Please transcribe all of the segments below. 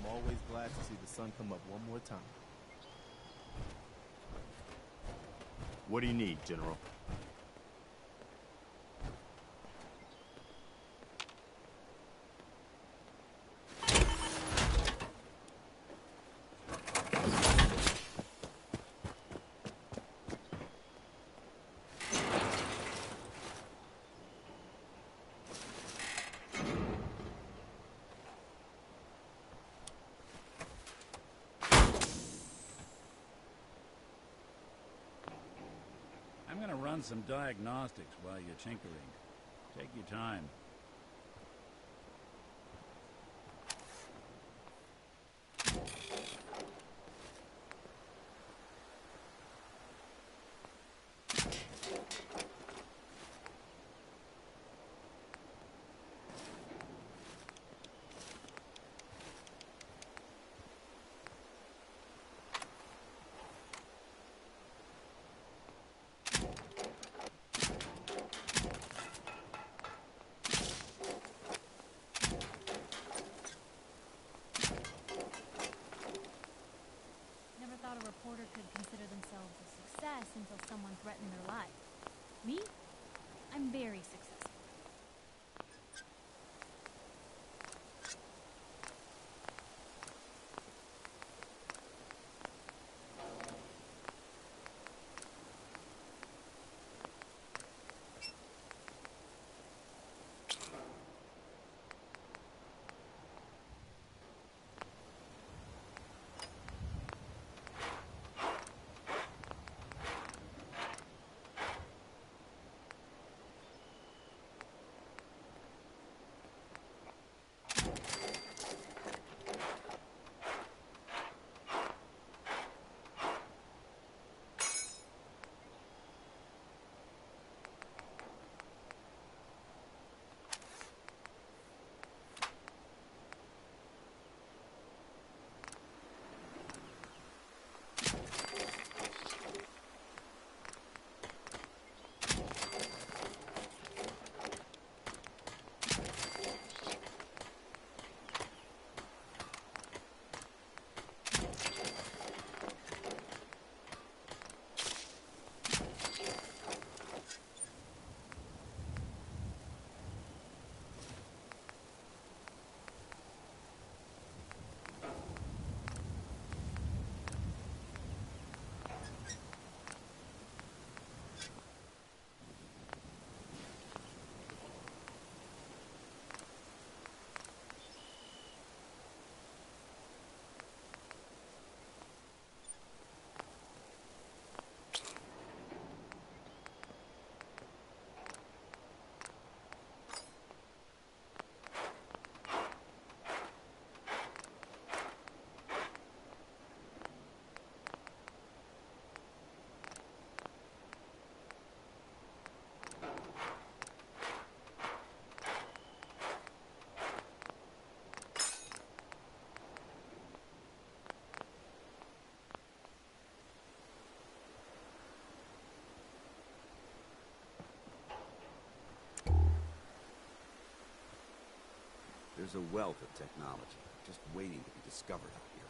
always glad to see the sun come up one more time. What do you need, General? I'm gonna run some diagnostics while you're tinkering. Take your time. Thought a reporter could consider themselves a success until someone threatened their life. Me? I'm very successful. There's a wealth of technology just waiting to be discovered out here.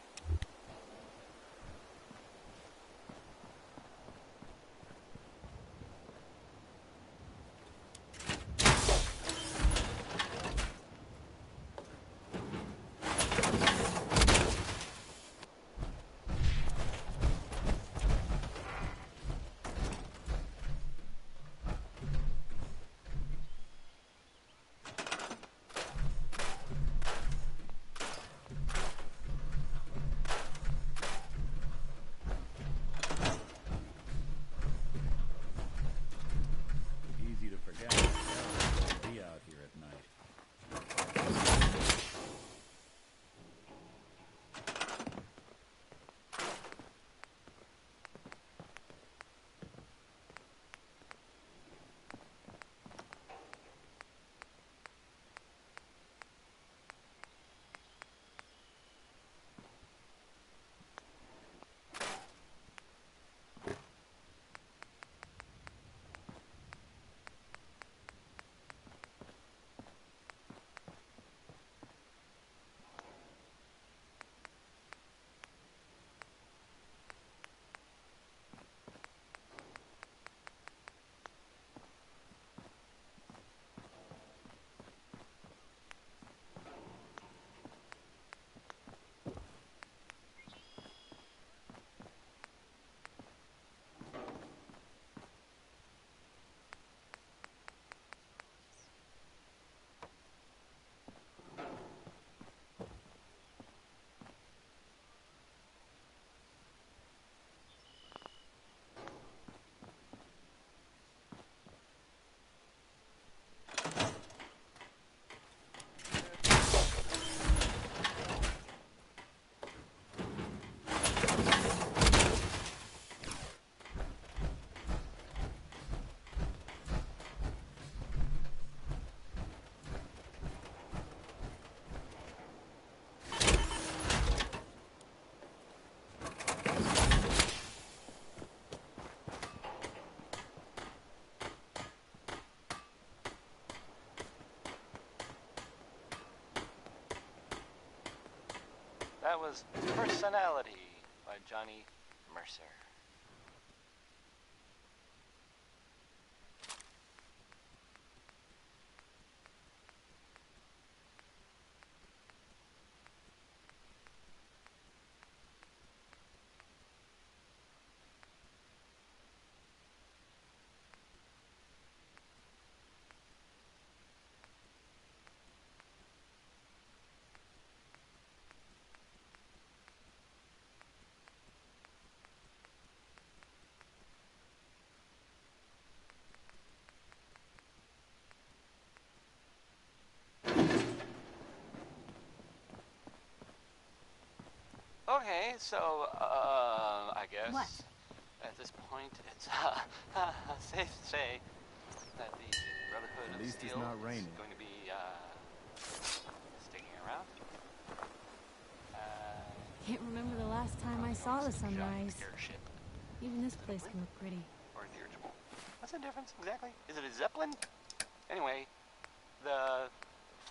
That was Personality by Johnny Mercer. Okay, so, I guess What? at this point it's safe to say that the Brotherhood At of least it's Steel not is raining. going to be sticking around. Can't remember the last time I saw the sunrise. Airship Even this place can look pretty. or a dirigible. What's the difference exactly? Is it a Zeppelin? Anyway, the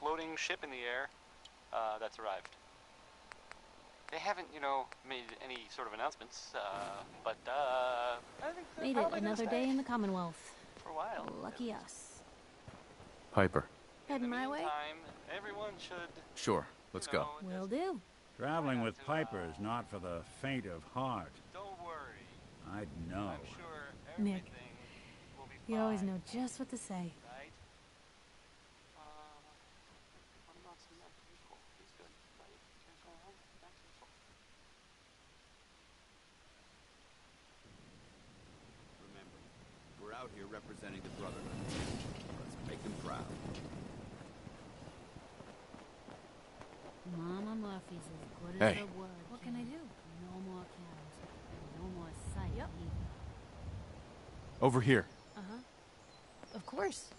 floating ship in the air that's arrived. They haven't, you know, made any sort of announcements, but I think they're Made it probably gonna another stay day in the Commonwealth. for a while. Lucky us. Piper. Heading my way? Meantime, everyone should. Sure, let's go. Will do. Traveling with Piper is not for the faint of heart. Don't worry. I'd know. I'm sure Nick, everything will be You always fine, know just what to say. right? What about some that people? He's good, right? Here's going home. Back to the phone. Remember, we're out here representing the Brotherhood. Let's make them proud. Mama Murphy's as good Hey. as her word. What can I do? No more cows. And no more sight Yep. either. Over here. Uh-huh. Of course.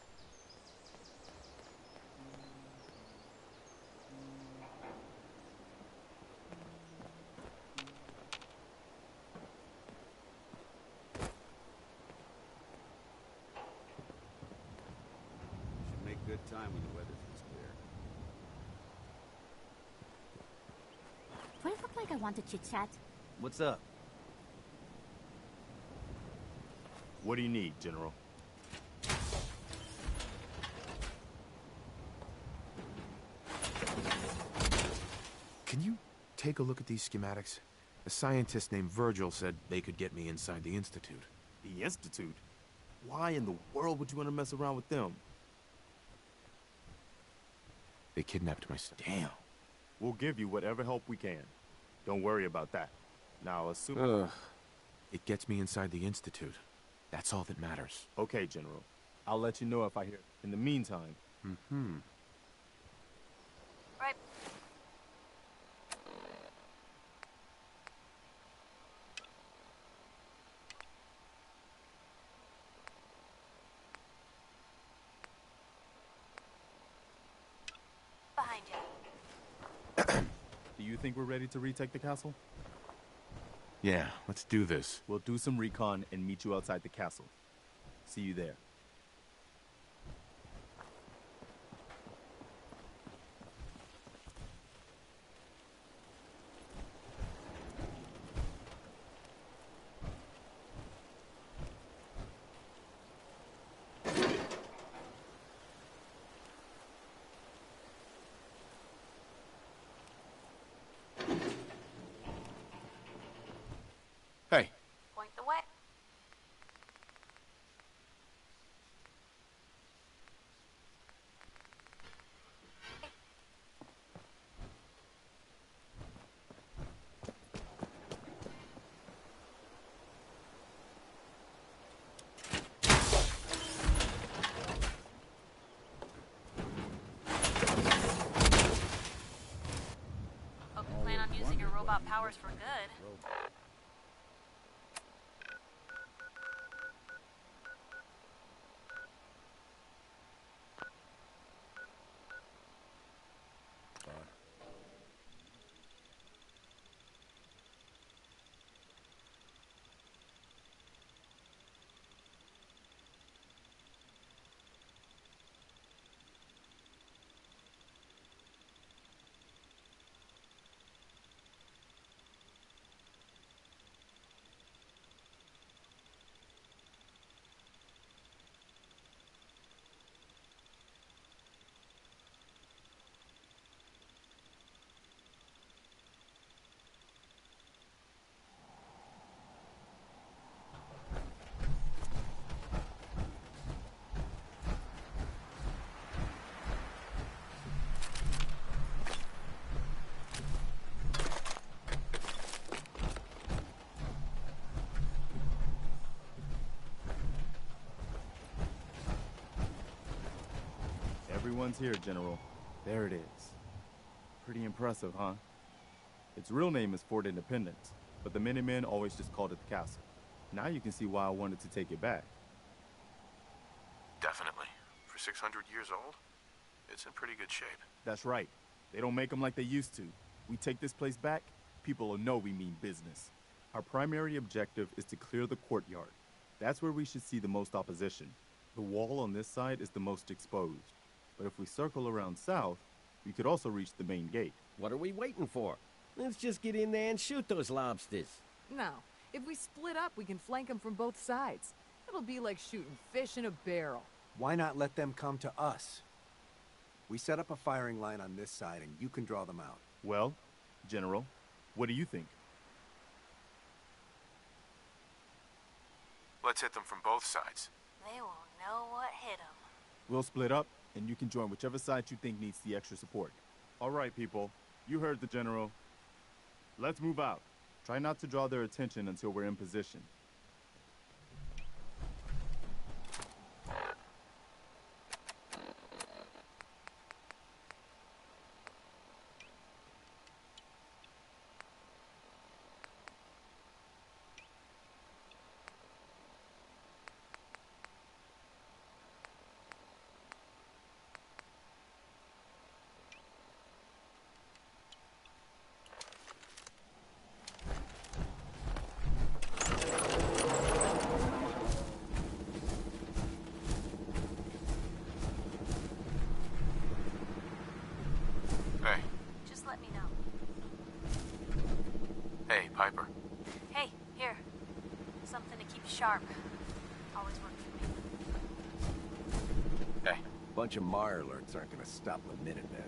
Should make good time when the weather's this clear. Do I look like I want to chit-chat? What's up? What do you need, General? Can you take a look at these schematics? A scientist named Virgil said they could get me inside the Institute. The Institute? Why in the world would you want to mess around with them? They kidnapped my son. Damn. We'll give you whatever help we can. Don't worry about that. Now, assume... Ugh. It gets me inside the Institute. That's all that matters. Okay, General. I'll let you know if I hear. In the meantime, Mm-hmm. Right. Behind you. do you think we're ready to retake the castle? Yeah, let's do this. We'll do some recon and meet you outside the castle. See you there. Hey, Point the way. Hope you plan on using your robot powers for good. Everyone's here, General. There it is. Pretty impressive, huh? Its real name is Fort Independence, but the Minutemen always just called it the castle. Now you can see why I wanted to take it back. Definitely. For 600 years old, it's in pretty good shape. That's right. They don't make them like they used to. We take this place back, people will know we mean business. Our primary objective is to clear the courtyard. That's where we should see the most opposition. The wall on this side is the most exposed. But if we circle around south, we could also reach the main gate. What are we waiting for? Let's just get in there and shoot those lobsters. No. If we split up, we can flank them from both sides. It'll be like shooting fish in a barrel. Why not let them come to us? We set up a firing line on this side, and you can draw them out. Well, General, what do you think? Let's hit them from both sides. They won't know what hit them. We'll split up, and you can join whichever side you think needs the extra support. All right, people. You heard the General. Let's move out. Try not to draw their attention until we're in position. Piper. Hey, here. Something to keep sharp. Always worked for me. Hey. Bunch of Mirelurks aren't gonna stop the Minutemen.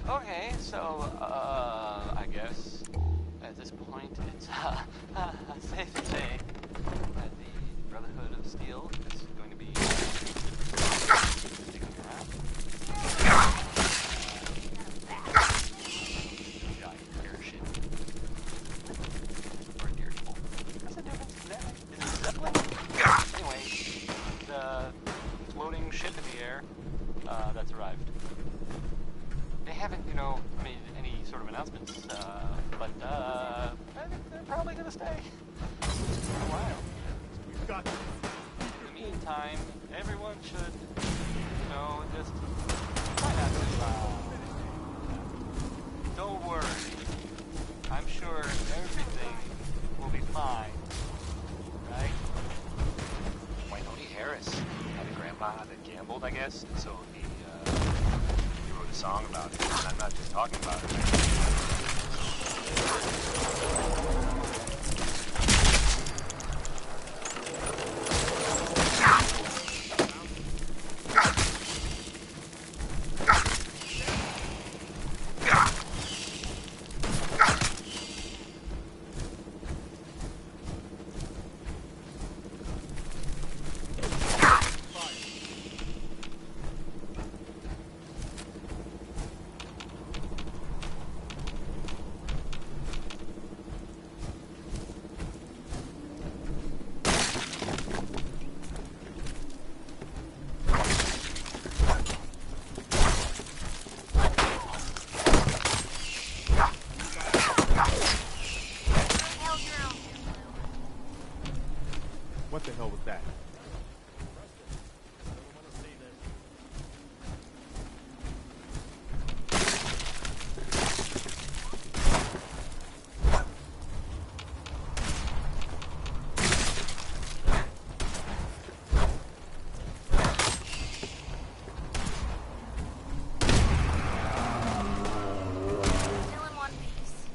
Okay, so, I guess at this point it's safe to say that the Brotherhood of Steel is going to be sticking around. Giant airship. Or dirigible. What's the difference exactly? Is it a Zeppelin? Anyway, the floating ship in the air that's arrived. They haven't, made any sort of announcements, but I think they're probably gonna stay for a while. We've got this. In the meantime, everyone should, just try not to be loud. Don't worry. I'm sure everything will be fine, right? Wynonie Harris had a grandpa that gambled, I guess, so he wrote a song about it, and I'm not just talking about it. What the hell was that? Still in one piece.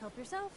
Help yourself.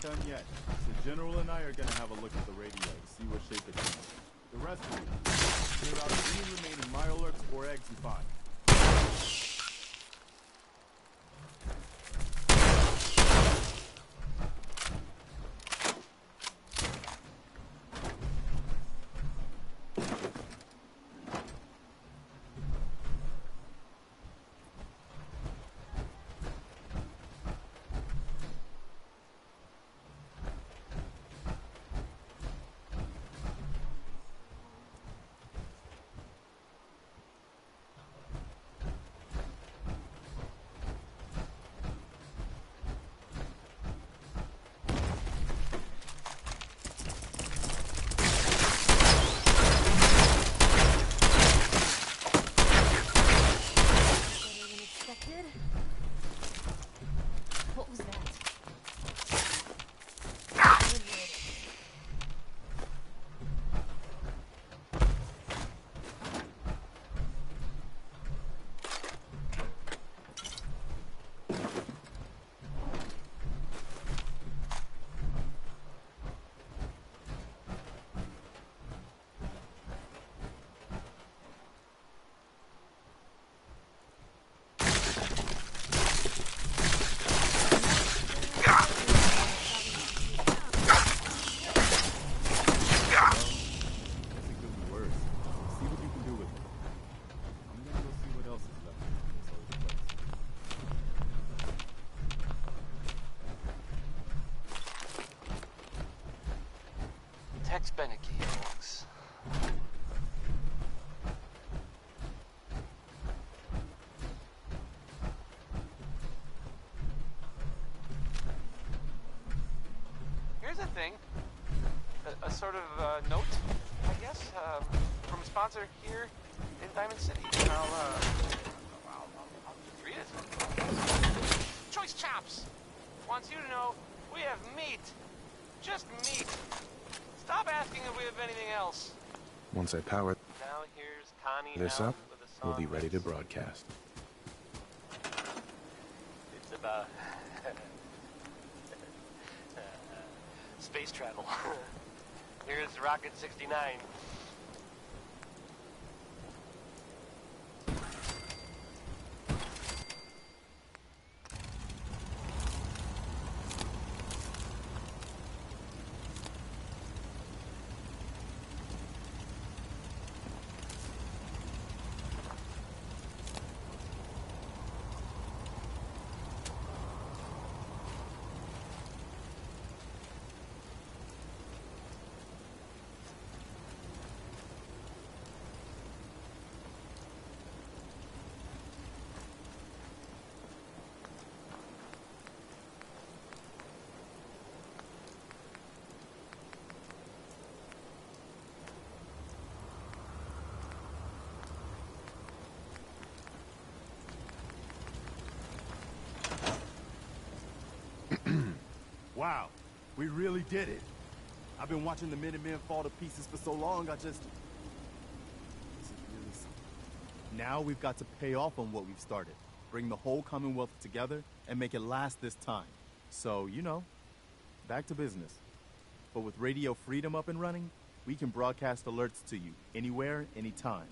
done yet. The General and I are gonna have a look at the radio to see what shape it's in. The rest of you, clear out any remaining Mirelurks or eggs you find. What was that? Tex Beneke, folks. Here's a thing. A sort of note, I guess, from a sponsor here in Diamond City. I'll read it. Choice Chops wants you to know we have meat. Just meat. Stop asking if we have anything else. Once I power Now here's Connie this Allen up, with a song we'll be ready to that's- broadcast. It's about space travel. Here's Rocket 69. Wow, we really did it. I've been watching the Minutemen fall to pieces for so long, This is really something. Now we've got to pay off on what we've started. Bring the whole Commonwealth together and make it last this time. So, you know, back to business. But with Radio Freedom up and running, we can broadcast alerts to you anywhere, anytime.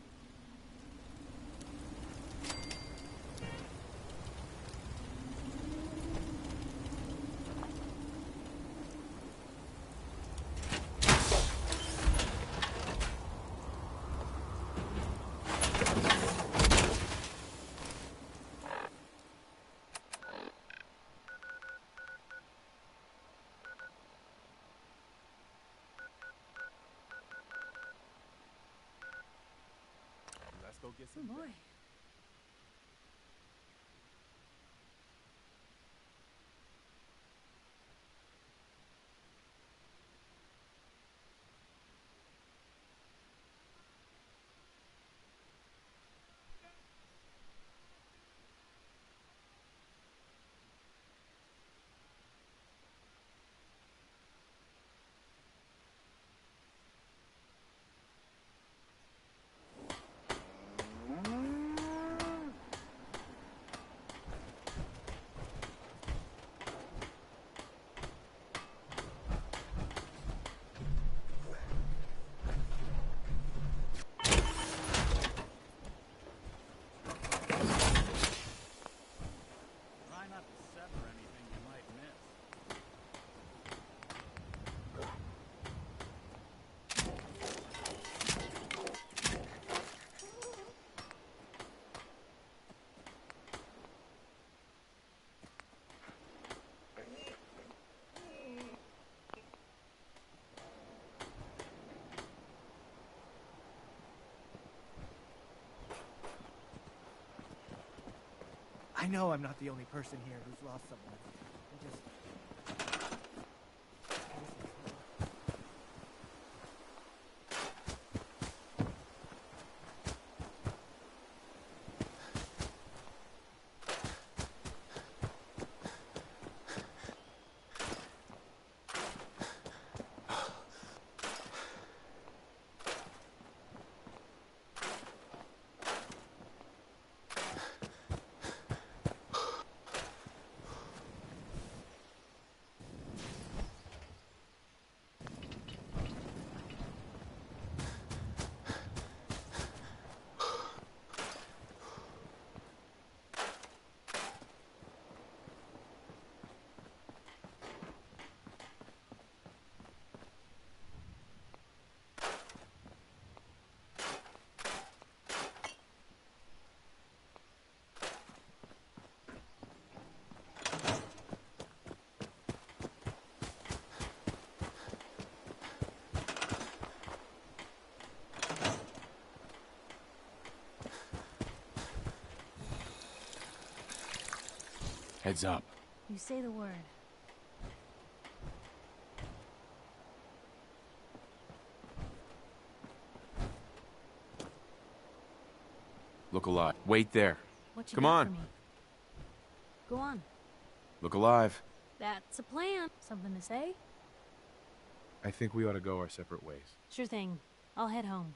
Let's go get some. Oh boy. I know I'm not the only person here who's lost someone. I just... Heads up. You say the word. Look alive. Wait there. What you Come got on. for me? Go on. Look alive. That's a plan. Something to say? I think we ought to go our separate ways. Sure thing. I'll head home.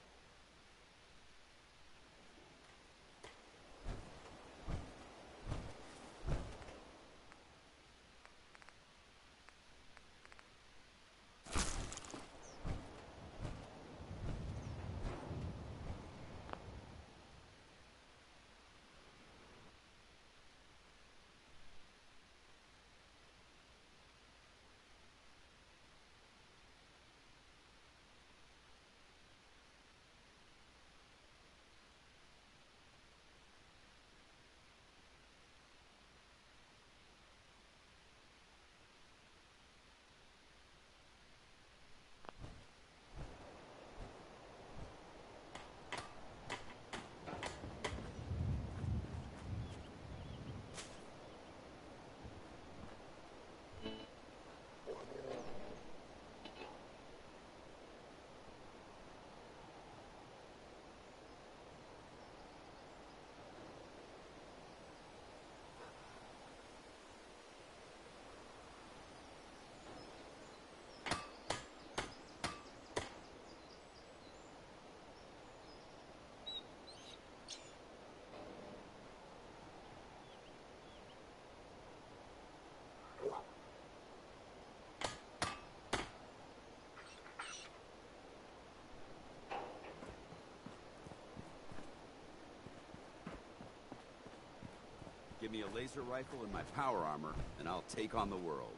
Give me a laser rifle and my power armor, and I'll take on the world.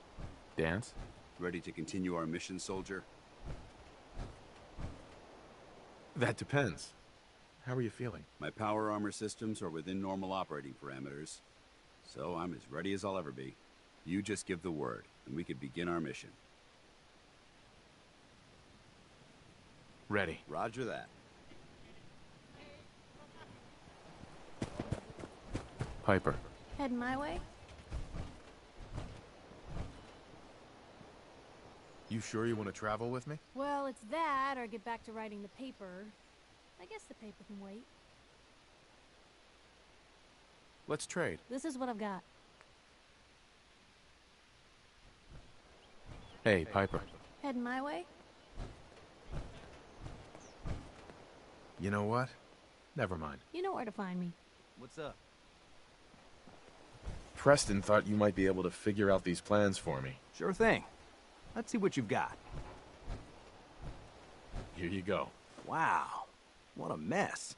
Dance? Ready to continue our mission, soldier? That depends. How are you feeling? My power armor systems are within normal operating parameters, so I'm as ready as I'll ever be. You just give the word, and we could begin our mission. Ready. Roger that. Piper. Heading my way? You sure you want to travel with me? Well, it's that, or get back to writing the paper. I guess the paper can wait. Let's trade. This is what I've got. Hey, Piper. Heading my way? You know what? Never mind. You know where to find me. What's up? Preston thought you might be able to figure out these plans for me. Sure thing. Let's see what you've got. Here you go. Wow. What a mess.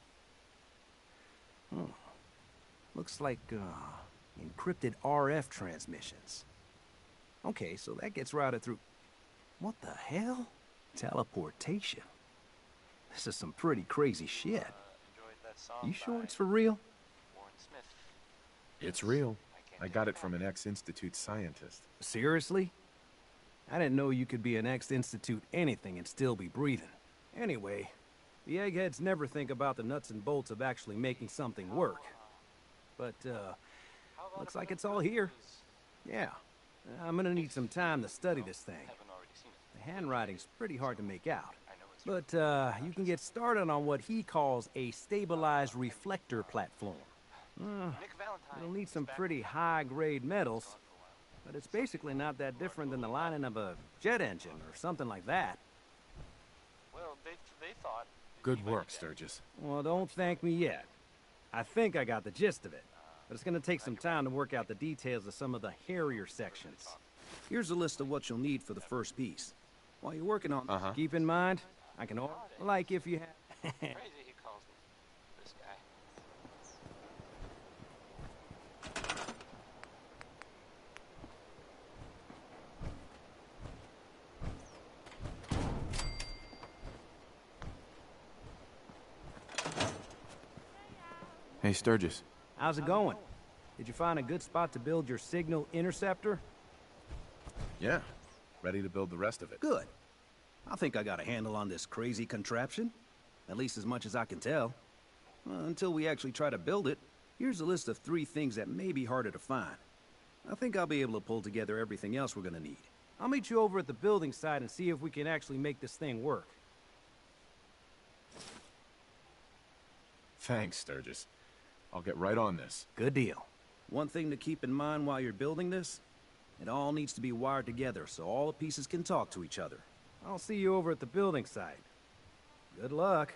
Looks like, encrypted RF transmissions. Okay, so that gets routed through... What the hell? Teleportation. This is some pretty crazy shit. You sure it's for real? It's real. I got it from an ex-Institute scientist. Seriously? I didn't know you could be an ex-Institute anything and still be breathing. Anyway, the eggheads never think about the nuts and bolts of actually making something work. But, looks like it's all here. Yeah, I'm gonna need some time to study this thing. The handwriting's pretty hard to make out. But, you can get started on what he calls a stabilized reflector platform. It'll need some pretty high-grade metals, but it's basically not that different than the lining of a jet engine or something like that. Well, they thought... Good work, Sturgis. Well, don't thank me yet. I think I got the gist of it, but it's gonna take some time to work out the details of some of the hairier sections. Here's a list of what you'll need for the first piece. While you're working on keep in mind, I can like if you have... Crazy he calls me. This guy. Hey, Sturgis. How's it going? Did you find a good spot to build your signal interceptor? Yeah. Ready to build the rest of it. Good. I think I got a handle on this crazy contraption. At least as much as I can tell. Until we actually try to build it, here's a list of 3 things that may be harder to find. I think I'll be able to pull together everything else we're gonna need. I'll meet you over at the building site and see if we can actually make this thing work. Thanks, Sturgis. I'll get right on this. Good deal. One thing to keep in mind while you're building this, it all needs to be wired together so all the pieces can talk to each other. I'll see you over at the building site. Good luck.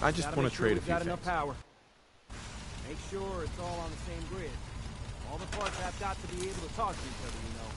I just want to trade a few got things. enough power. Make sure it's all on the same grid. All the parts have got to be able to talk to each other, you know.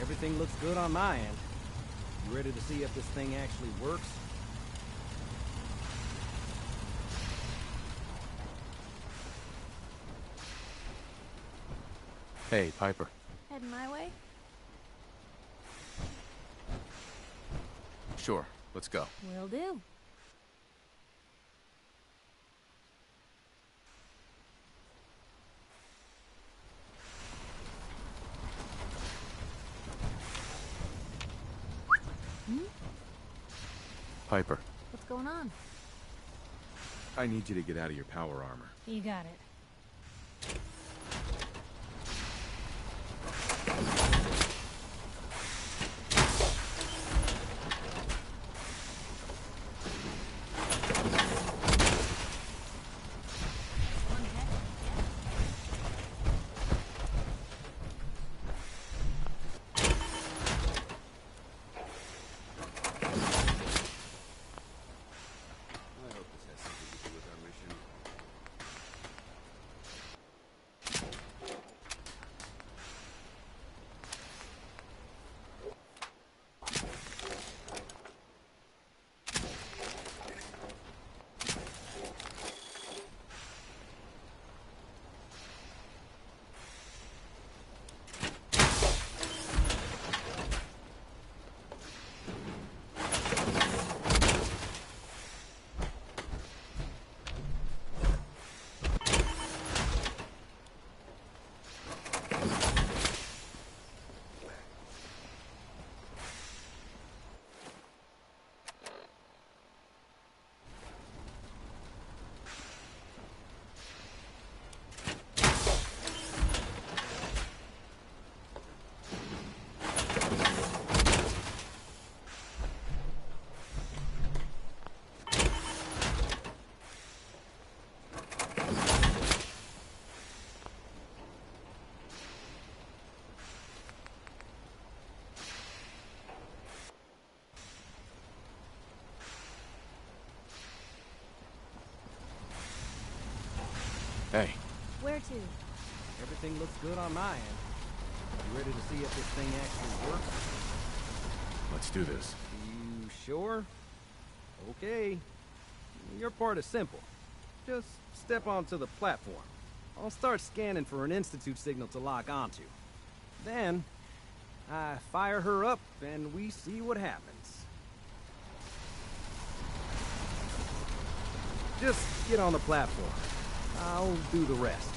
Everything looks good on my end. You ready to see if this thing actually works? Hey, Piper. Heading my way? Sure, let's go. Will do. Piper, What's going on? I need you to get out of your power armor. You got it. too. Everything looks good on my end. You ready to see if this thing actually works? Let's do this. You sure? Okay. Your part is simple. Just step onto the platform. I'll start scanning for an Institute signal to lock onto. Then, I fire her up and we see what happens. Just get on the platform. I'll do the rest.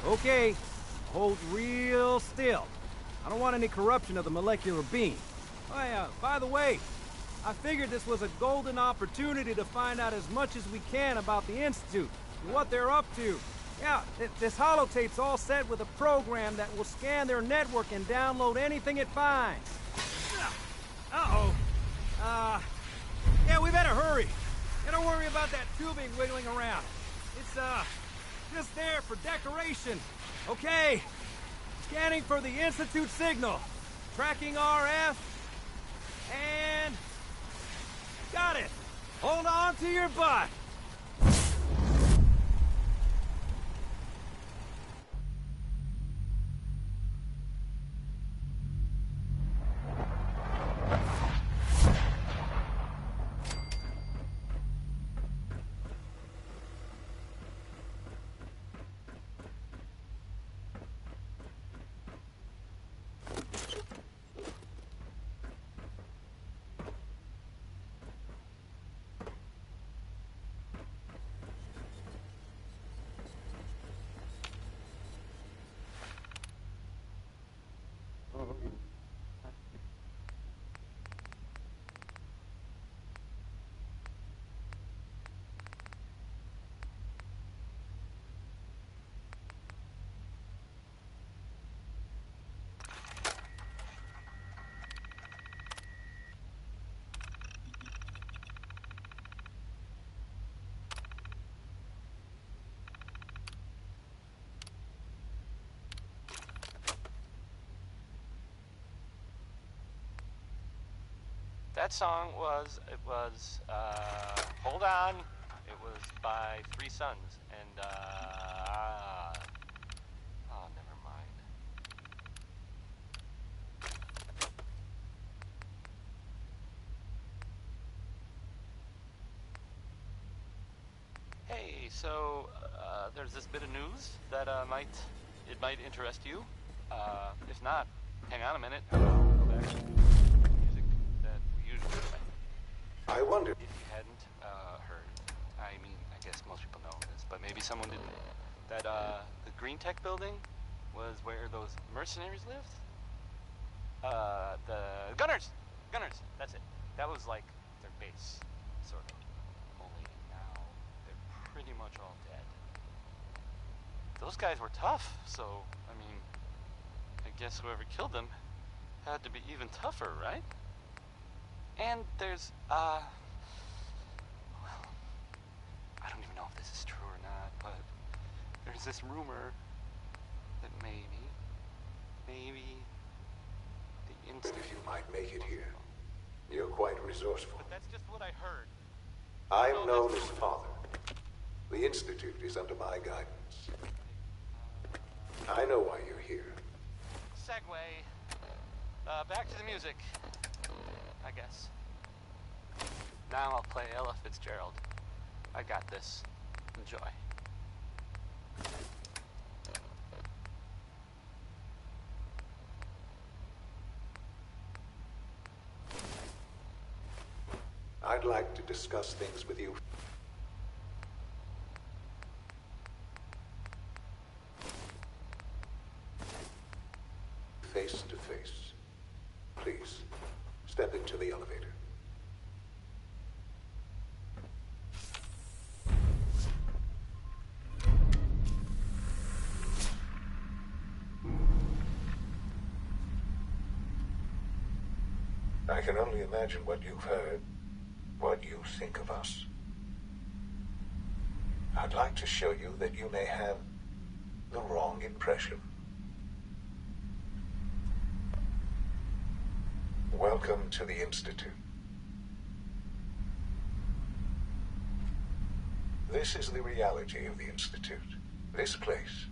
Okay, hold real still. I don't want any corruption of the molecular beam. Oh yeah, by the way, I figured this was a golden opportunity to find out as much as we can about the Institute and what they're up to. Yeah, this holotape's all set with a program that will scan their network and download anything it finds. Uh-oh. Yeah, we better hurry. And don't worry about that tubing wiggling around. It's, just there for decoration. Okay. Scanning for the Institute signal. Tracking RF. And... got it. Hold on to your butt. That song was, Hold On. It was by Three Sons, and, oh, never mind. Hey, so, there's this bit of news that, might interest you. If not, hang on a minute, and I'll go back to music that we usually play. I wonder if you hadn't heard. I mean, I guess most people know this, but maybe someone didn't. That the Green Tech building was where those mercenaries lived. The Gunners. That's it. That was like their base, sort of. Only now they're pretty much all dead. Those guys were tough, so I mean, I guess whoever killed them had to be even tougher, right? And there's, well, I don't even know if this is true or not, but there's this rumor that maybe the Institute... If you might make it here, you're quite resourceful. But that's just what I heard. I'm known as Father. The Institute is under my guidance. I know why you're here. Segue. Back to the music, I guess. Now I'll play Ella Fitzgerald. I got this. Enjoy. I'd like to discuss things with you. Face to face. Please, step into the elevator. I can only imagine what you've heard, what you think of us. I'd like to show you that you may have the wrong impression. Welcome to the Institute. This is the reality of the Institute. This place,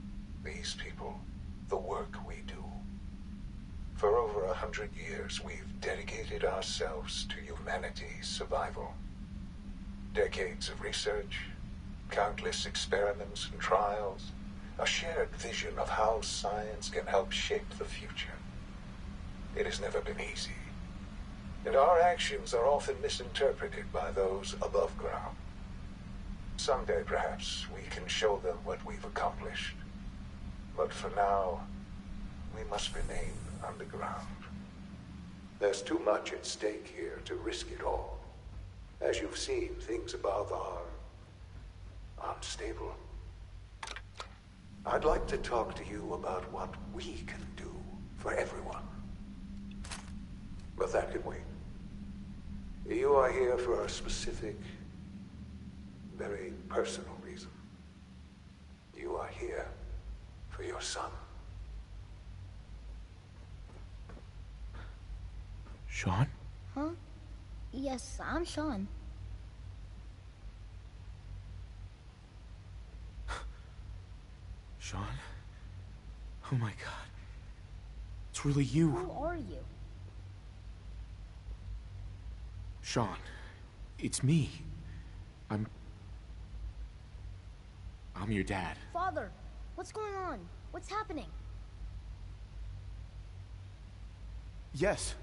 these people, the work we do. For over 100 years, we've dedicated ourselves to humanity's survival. Decades of research, countless experiments and trials, a shared vision of how science can help shape the future. It has never been easy, and our actions are often misinterpreted by those above ground. Someday, perhaps, we can show them what we've accomplished. But for now, we must remain underground. There's too much at stake here to risk it all. As you've seen, things above are unstable. I'd like to talk to you about what we can do for everyone. But that can wait. You are here for a specific, very personal reason. You are here for your son. Sean? Huh? Yes, I'm Sean. Sean? Oh my god. It's really you. Who are you? Sean, it's me. I'm your dad. Father, what's going on? What's happening? Yes,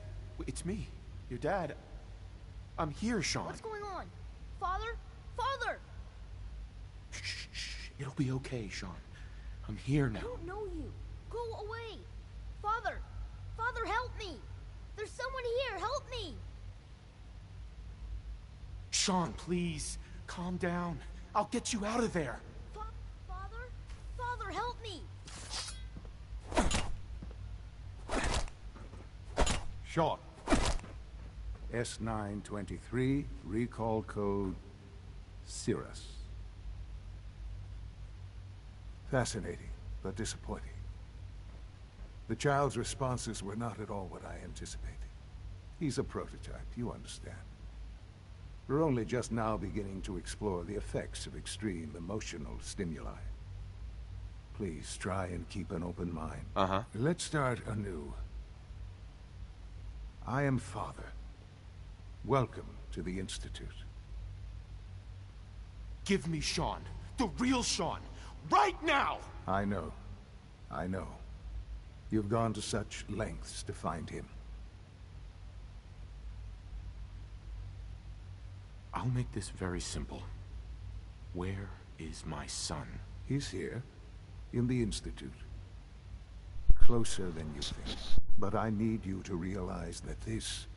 it's me, your dad. I'm here, Sean. What's going on? Father? Father! Shh. It'll be okay, Sean. I'm here now. I don't know you. Go away. Father! Father, help me! There's someone here. Help me! Sean, please. Calm down. I'll get you out of there. Father? Father, help me! Sean. S923, recall code Cirrus. Fascinating, but disappointing. The child's responses were not at all what I anticipated. He's a prototype, you understand. We're only just now beginning to explore the effects of extreme emotional stimuli. Please try and keep an open mind. Uh-huh. Let's start anew. I am Father. Welcome to the Institute. Give me Sean. The real Sean. Right now! I know. You've gone to such lengths to find him. I'll make this very simple. Where is my son? He's here, in the Institute. Closer than you think. But I need you to realize that this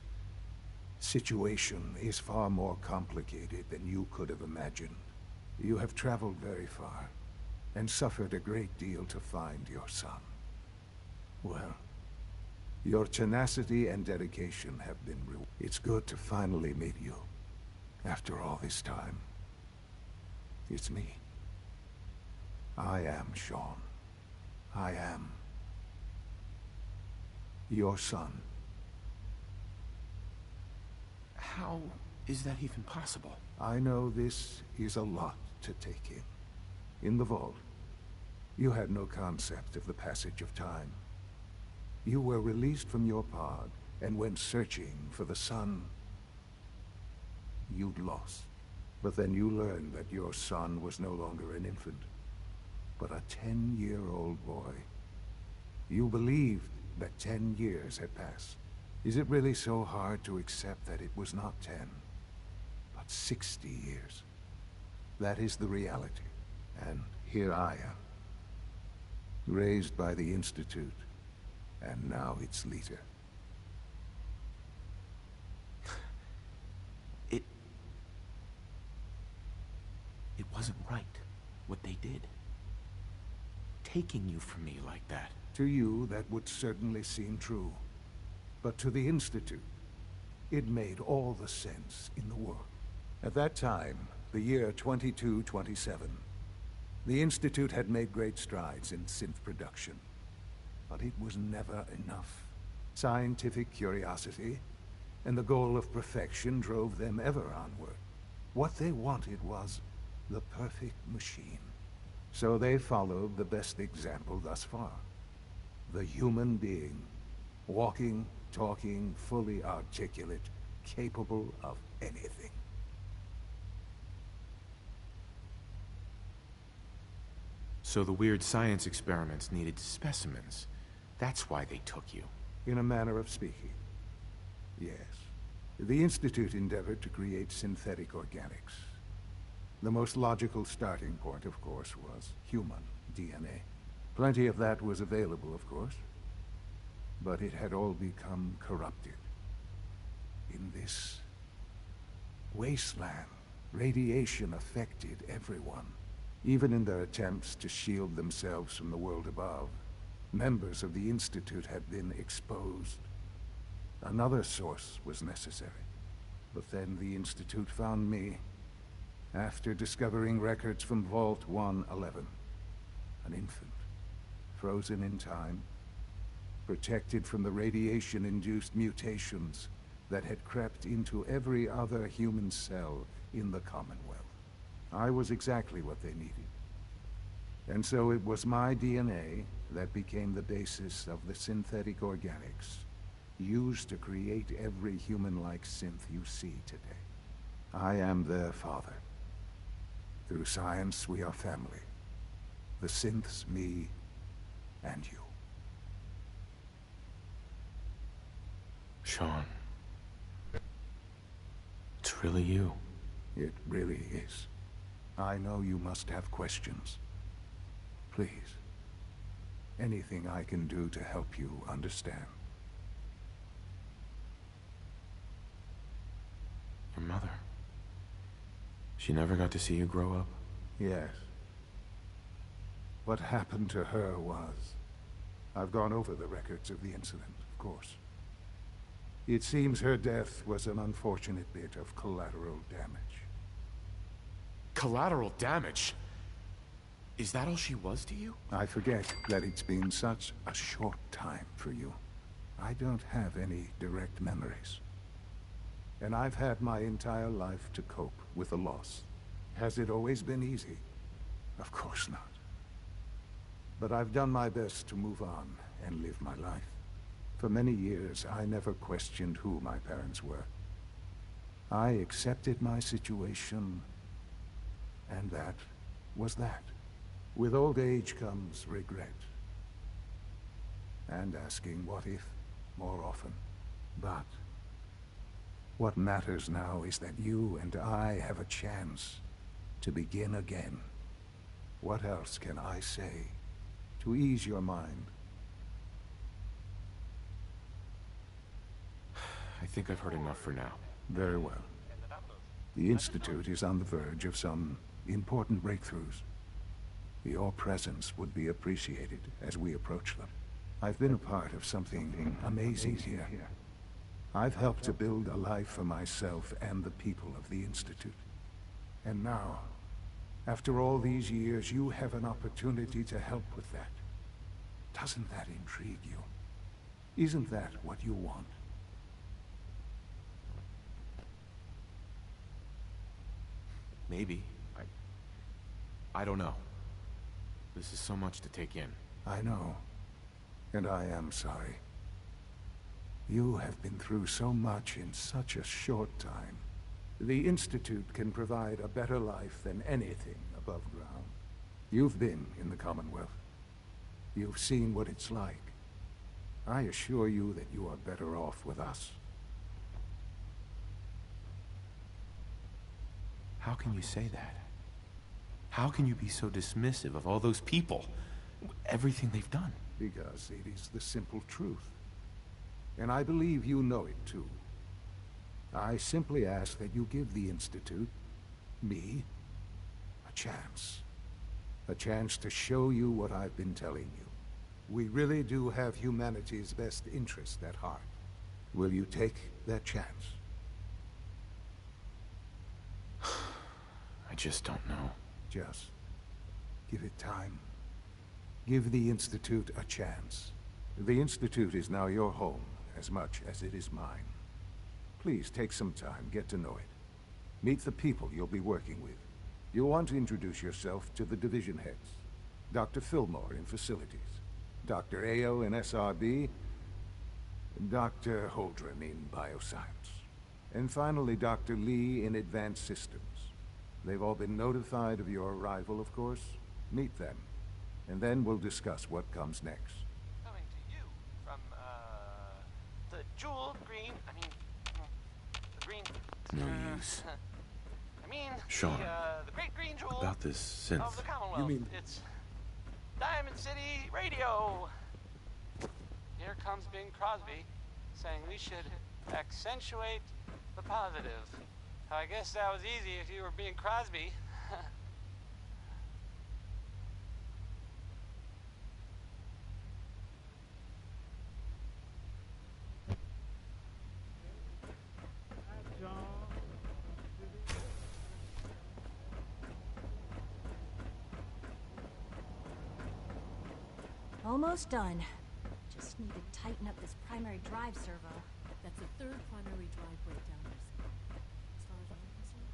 situation is far more complicated than you could have imagined. You have traveled very far, and suffered a great deal to find your son. Well, your tenacity and dedication have been rewarded. It's good to finally meet you. After all this time, it's me. I am Sean. I am your son. How is that even possible? I know this is a lot to take in. In the vault, you had no concept of the passage of time. You were released from your pod and went searching for the son you'd lost. But then you learned that your son was no longer an infant, but a 10-year-old boy. You believed that 10 years had passed. Is it really so hard to accept that it was not 10, but 60 years? That is the reality. And here I am, raised by the Institute, and now its leader. It wasn't right, what they did. Taking you from me like that. To you, that would certainly seem true. But to the Institute, it made all the sense in the world. At that time, the year 2227, the Institute had made great strides in synth production. But it was never enough. Scientific curiosity and the goal of perfection drove them ever onward. What they wanted was the perfect machine. So they followed the best example thus far. The human being. Walking, talking, fully articulate, capable of anything. So the weird science experiments needed specimens. That's why they took you. In a manner of speaking. Yes. The Institute endeavored to create synthetic organics. The most logical starting point, of course, was human DNA. Plenty of that was available, of course. But it had all become corrupted. In this wasteland, radiation affected everyone. Even in their attempts to shield themselves from the world above, members of the Institute had been exposed. Another source was necessary. But then the Institute found me, after discovering records from Vault 111. An infant, frozen in time, protected from the radiation-induced mutations that had crept into every other human cell in the Commonwealth. I was exactly what they needed. And so it was my DNA that became the basis of the synthetic organics used to create every human-like synth you see today. I am their father. Through science, we are family. The synths, me, and you. Sean. It's really you. It really is. I know you must have questions. Please. Anything I can do to help you understand. Your mother. She never got to see you grow up? Yes. What happened to her was... I've gone over the records of the incident, of course. It seems her death was an unfortunate bit of collateral damage. Collateral damage? Is that all she was to you? I forget that it's been such a short time for you. I don't have any direct memories. And I've had my entire life to cope with the loss. Has it always been easy? Of course not. But I've done my best to move on and live my life. For many years, I never questioned who my parents were. I accepted my situation, and that was that. With old age comes regret. And asking what if more often. But what matters now is that you and I have a chance to begin again. What else can I say to ease your mind? I think I've heard enough for now. Very well. The Institute is on the verge of some important breakthroughs. Your presence would be appreciated as we approach them. I've been a part of something amazing here. I've helped to build a life for myself and the people of the Institute. And now, after all these years, you have an opportunity to help with that. Doesn't that intrigue you? Isn't that what you want? Maybe. I don't know. This is so much to take in. I know. And I am sorry. You have been through so much in such a short time. The Institute can provide a better life than anything above ground. You've been in the Commonwealth. You've seen what it's like. I assure you that you are better off with us. How can you say that? How can you be so dismissive of all those people? Everything they've done? Because it is the simple truth. And I believe you know it too. I simply ask that you give the Institute, me, a chance. A chance to show you what I've been telling you. We really do have humanity's best interest at heart. Will you take that chance? I just don't know. Just give it time. Give the Institute a chance. The Institute is now your home as much as it is mine. Please take some time, get to know it. Meet the people you'll be working with. You'll want to introduce yourself to the division heads. Dr. Fillmore in Facilities, Dr. Ayo in SRB, Dr. Holdren in Bioscience, and finally Dr. Lee in Advanced Systems. They've all been notified of your arrival, of course. Meet them, and then we'll discuss what comes next. Coming to you from, the jewel green, the green... No use. I mean, Sean, the great green jewel about this synth. of the Commonwealth. You mean... It's Diamond City Radio. Here comes Bing Crosby saying we should accentuate the positive. I guess that was easy if you were Bing Crosby. Almost done. Just need to tighten up this primary drive servo. That's the third primary drive breakdown we've seen. As far as I'm concerned.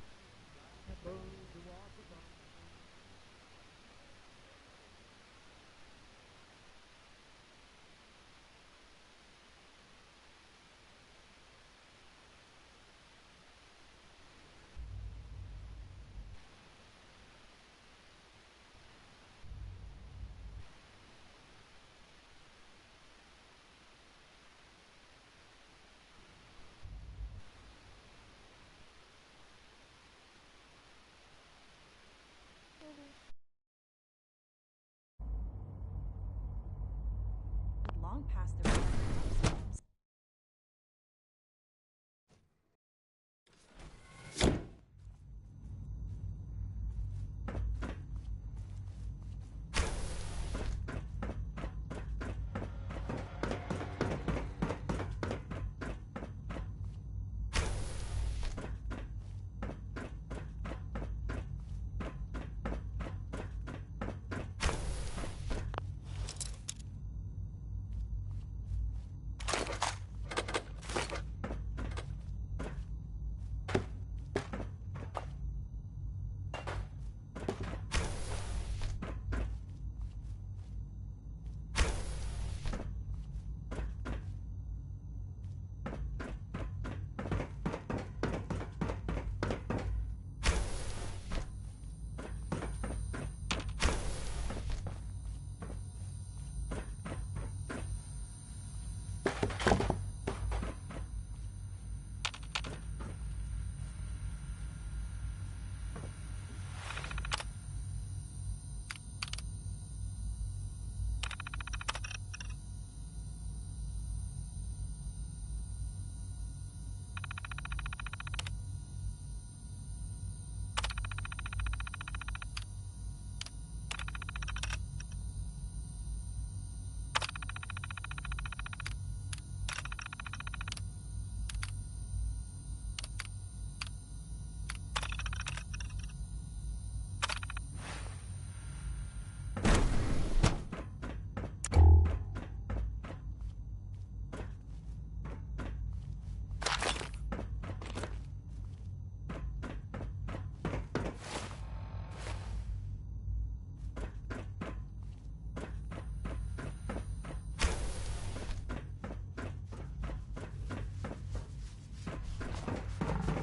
Long past the required times.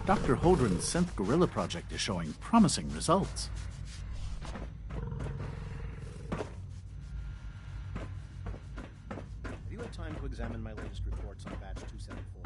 Dr. Holdren's synth guerrilla project is showing promising results. Have you had time to examine my latest reports on batch 274?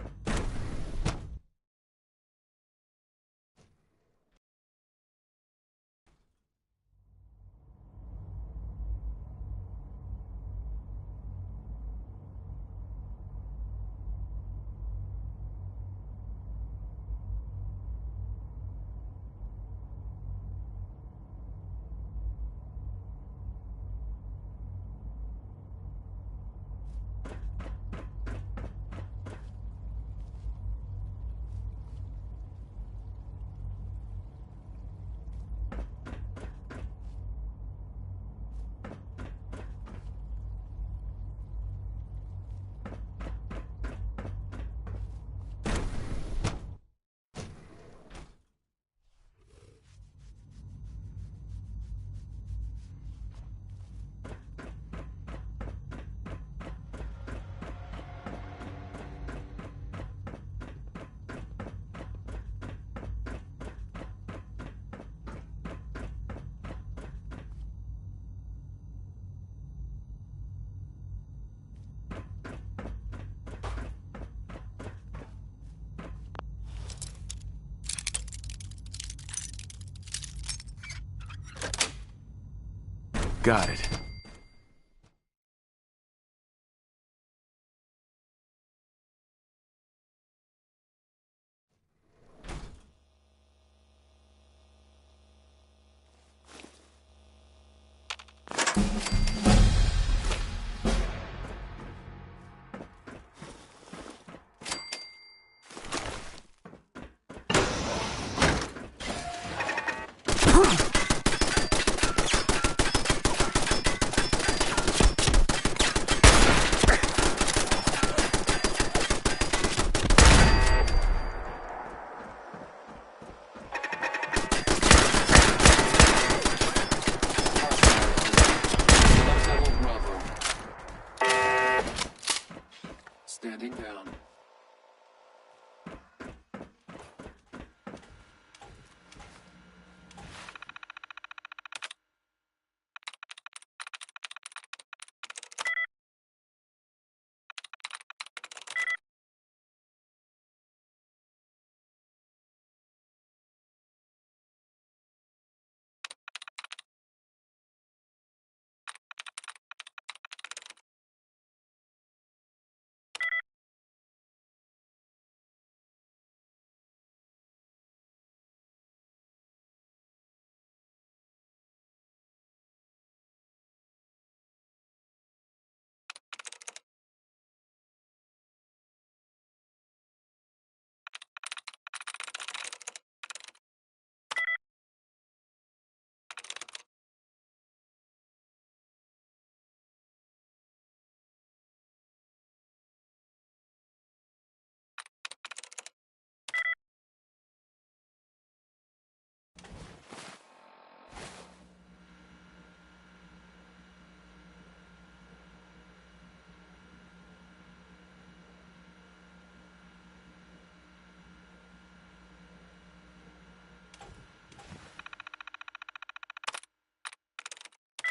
Got it. Standing down.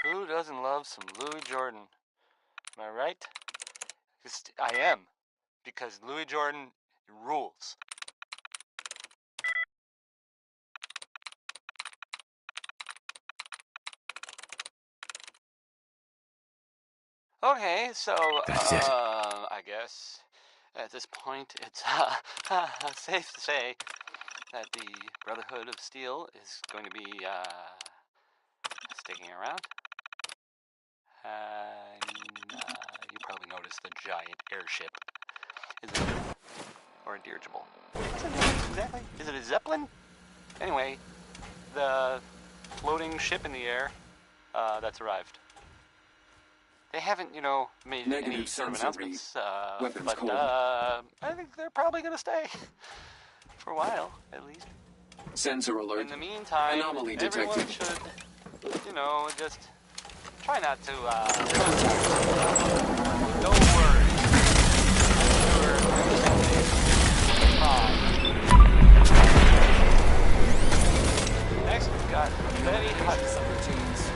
Who doesn't love some Louis Jordan? Am I right? I am, because Louis Jordan rules. Okay, so, That's it. I guess at this point it's safe to say that the Brotherhood of Steel is going to be sticking around. You probably noticed the giant airship. Is it or a dirigible? Exactly. Is it a Zeppelin? Anyway, the floating ship in the air that's arrived. They haven't, made any sort of announcements. But I think they're probably going to stay for a while, at least. Sensor alert. In the meantime, Anomaly everyone detected. should, just try not to, no worries. Next, we've got Betty Hudson. She's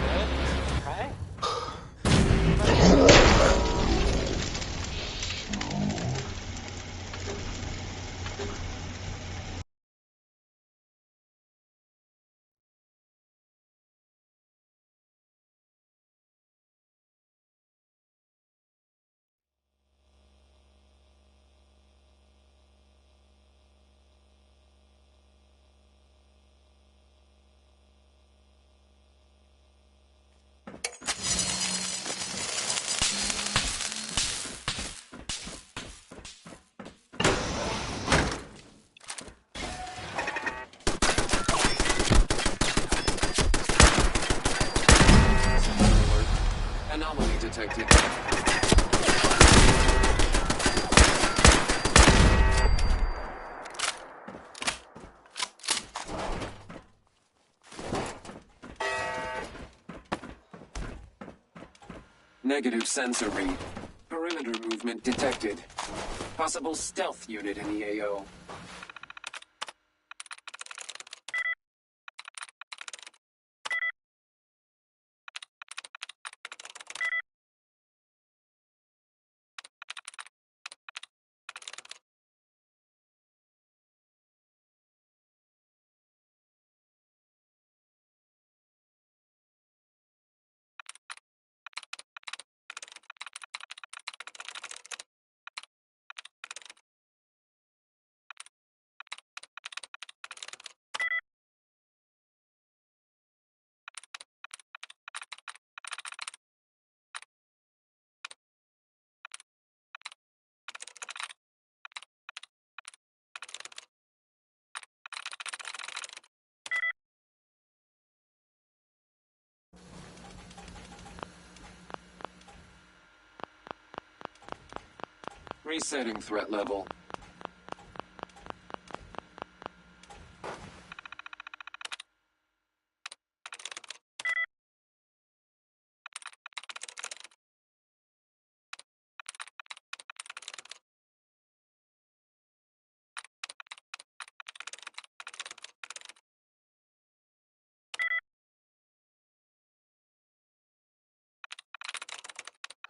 good, right? Anomaly detected. Negative sensor read. Perimeter movement detected. Possible stealth unit in the AO. Resetting threat level.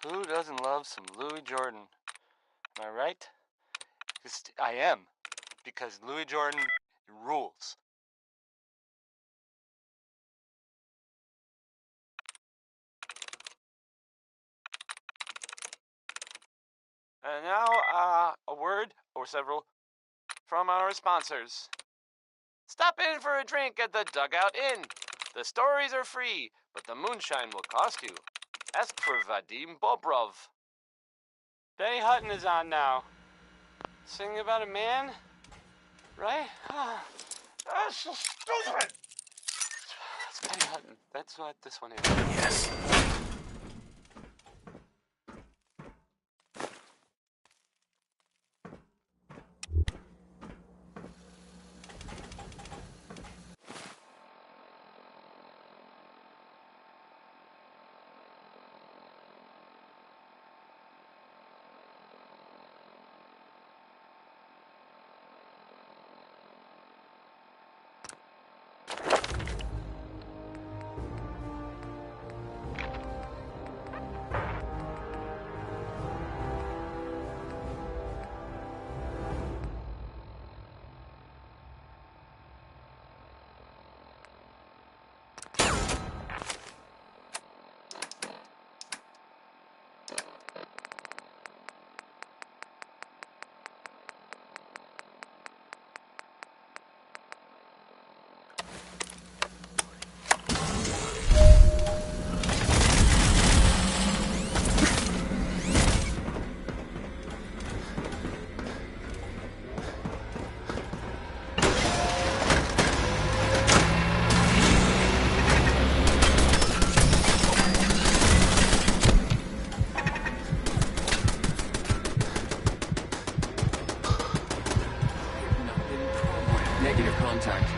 Who doesn't love some Louis Jordan? Am I right? I am, because Louis Jordan rules. And now, a word or several from our sponsors. Stop in for a drink at the Dugout Inn. The stories are free, but the moonshine will cost you. Ask for Vadim Bobrov. Benny Hutton is on now. Singing about a man, right? That's so stupid! It's Benny Hutton. That's what this one is. Yes. Negative contact.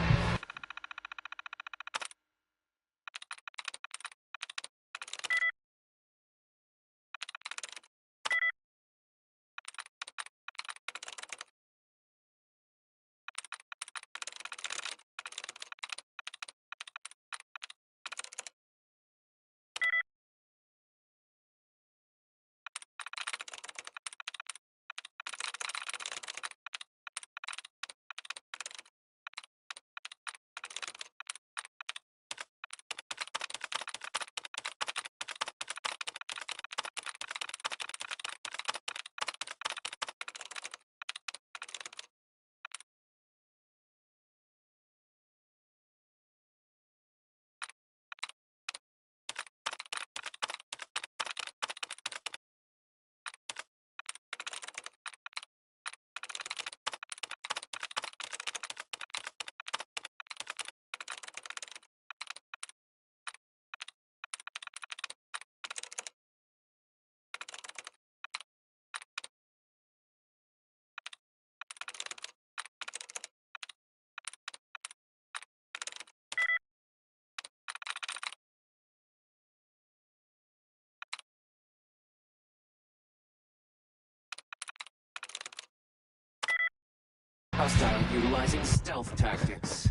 Hostile utilizing stealth tactics.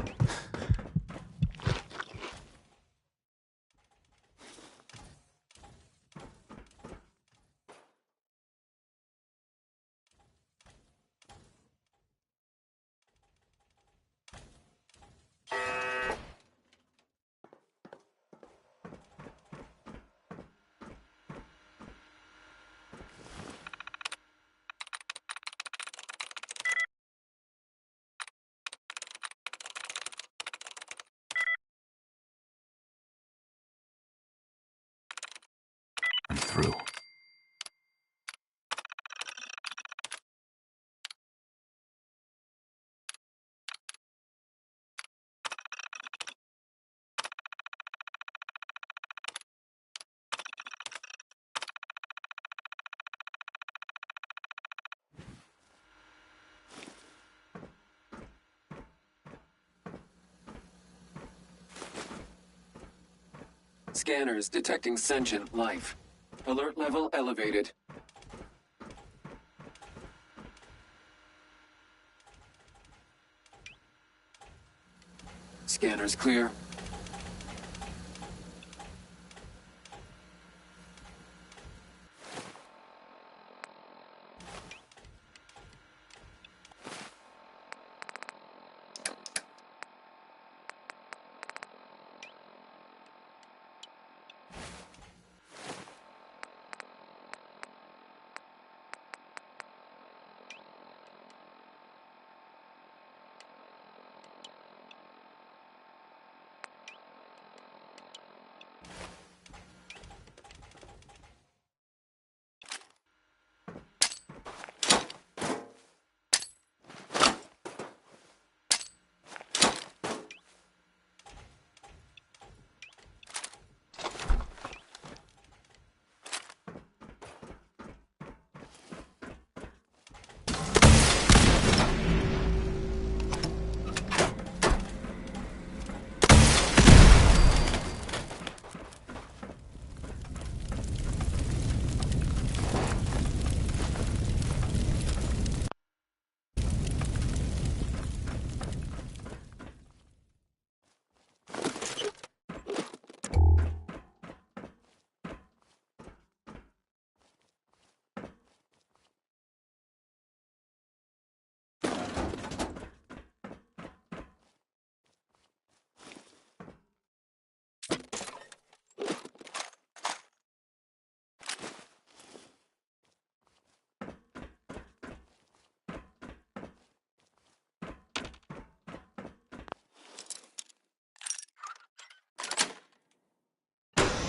Scanners detecting sentient life. Alert level elevated. Scanners clear.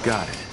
Got it.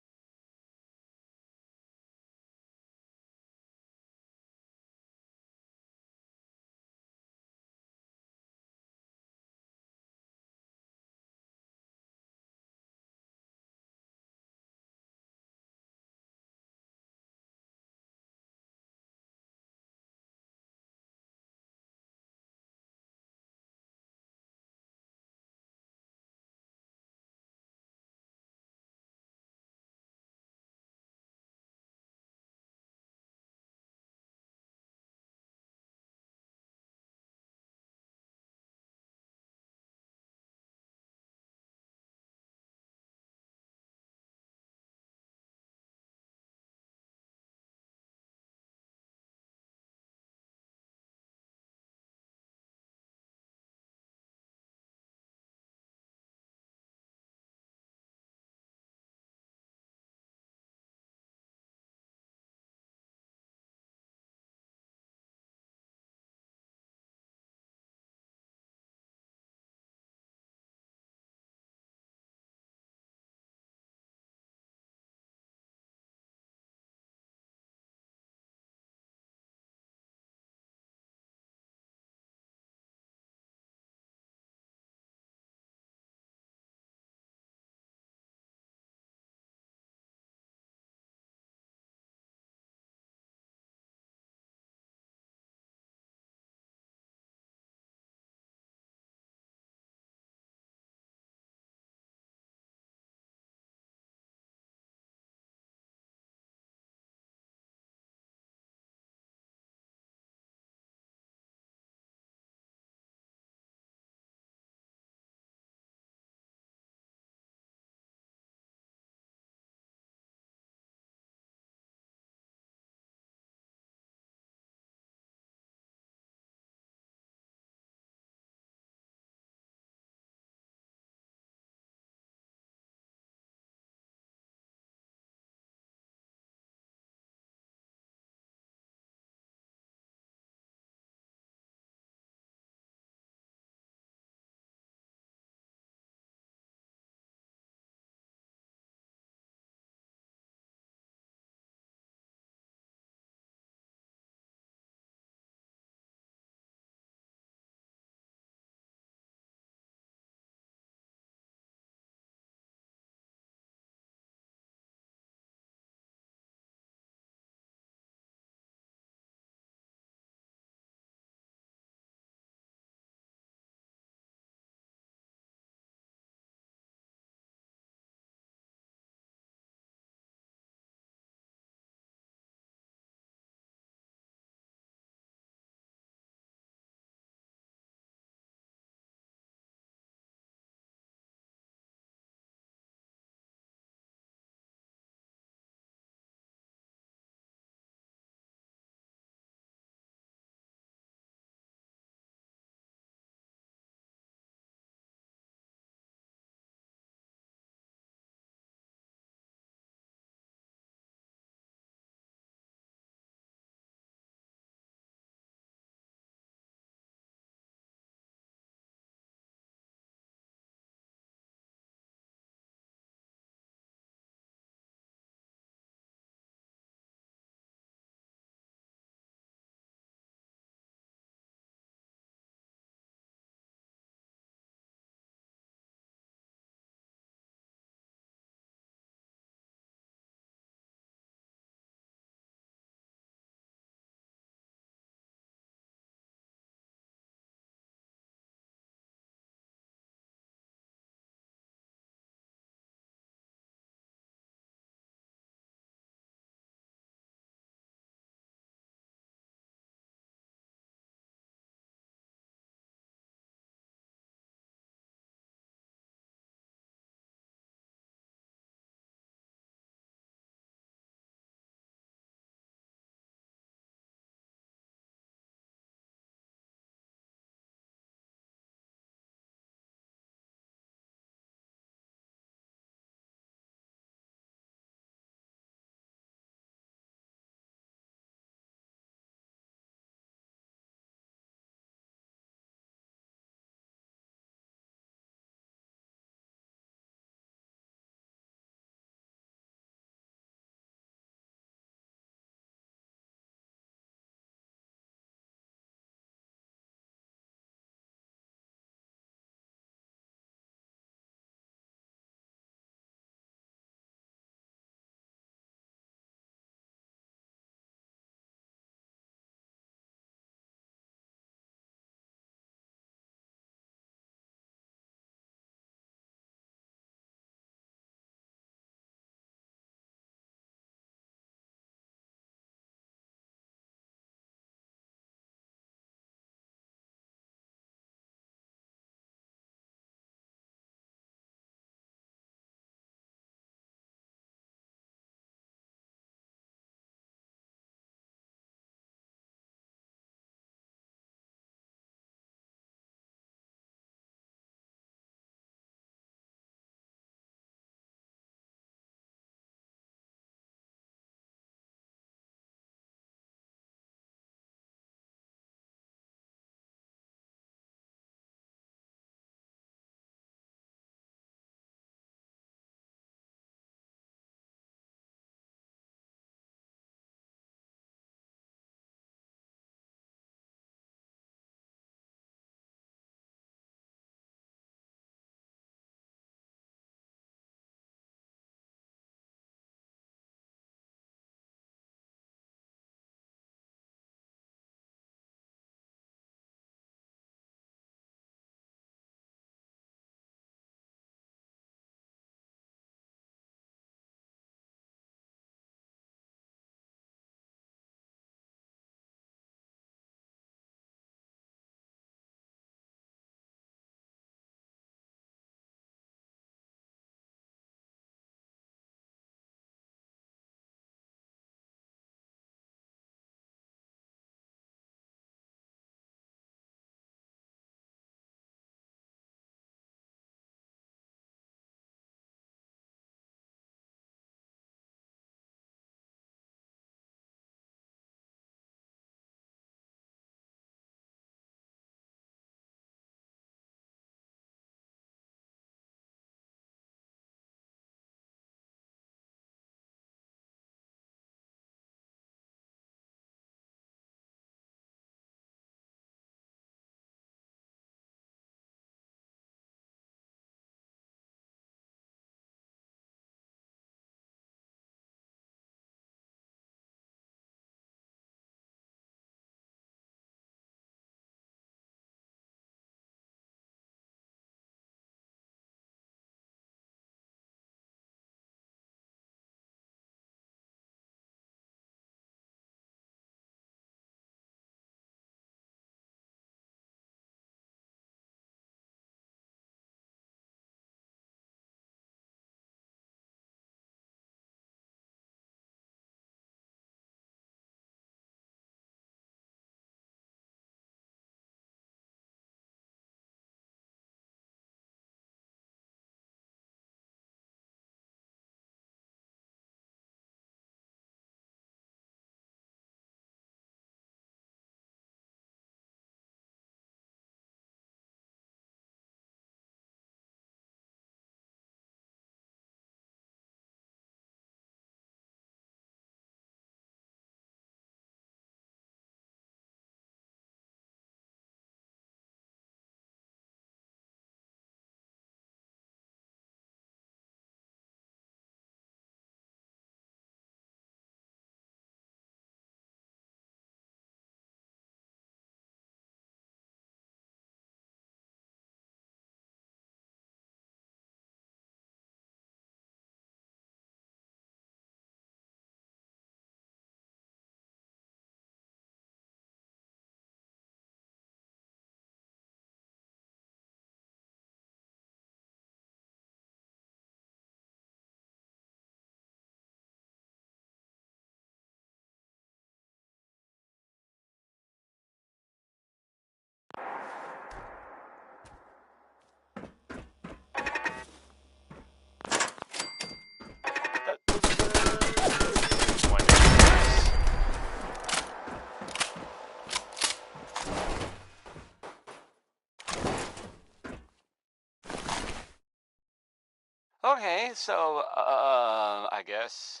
Okay, so, I guess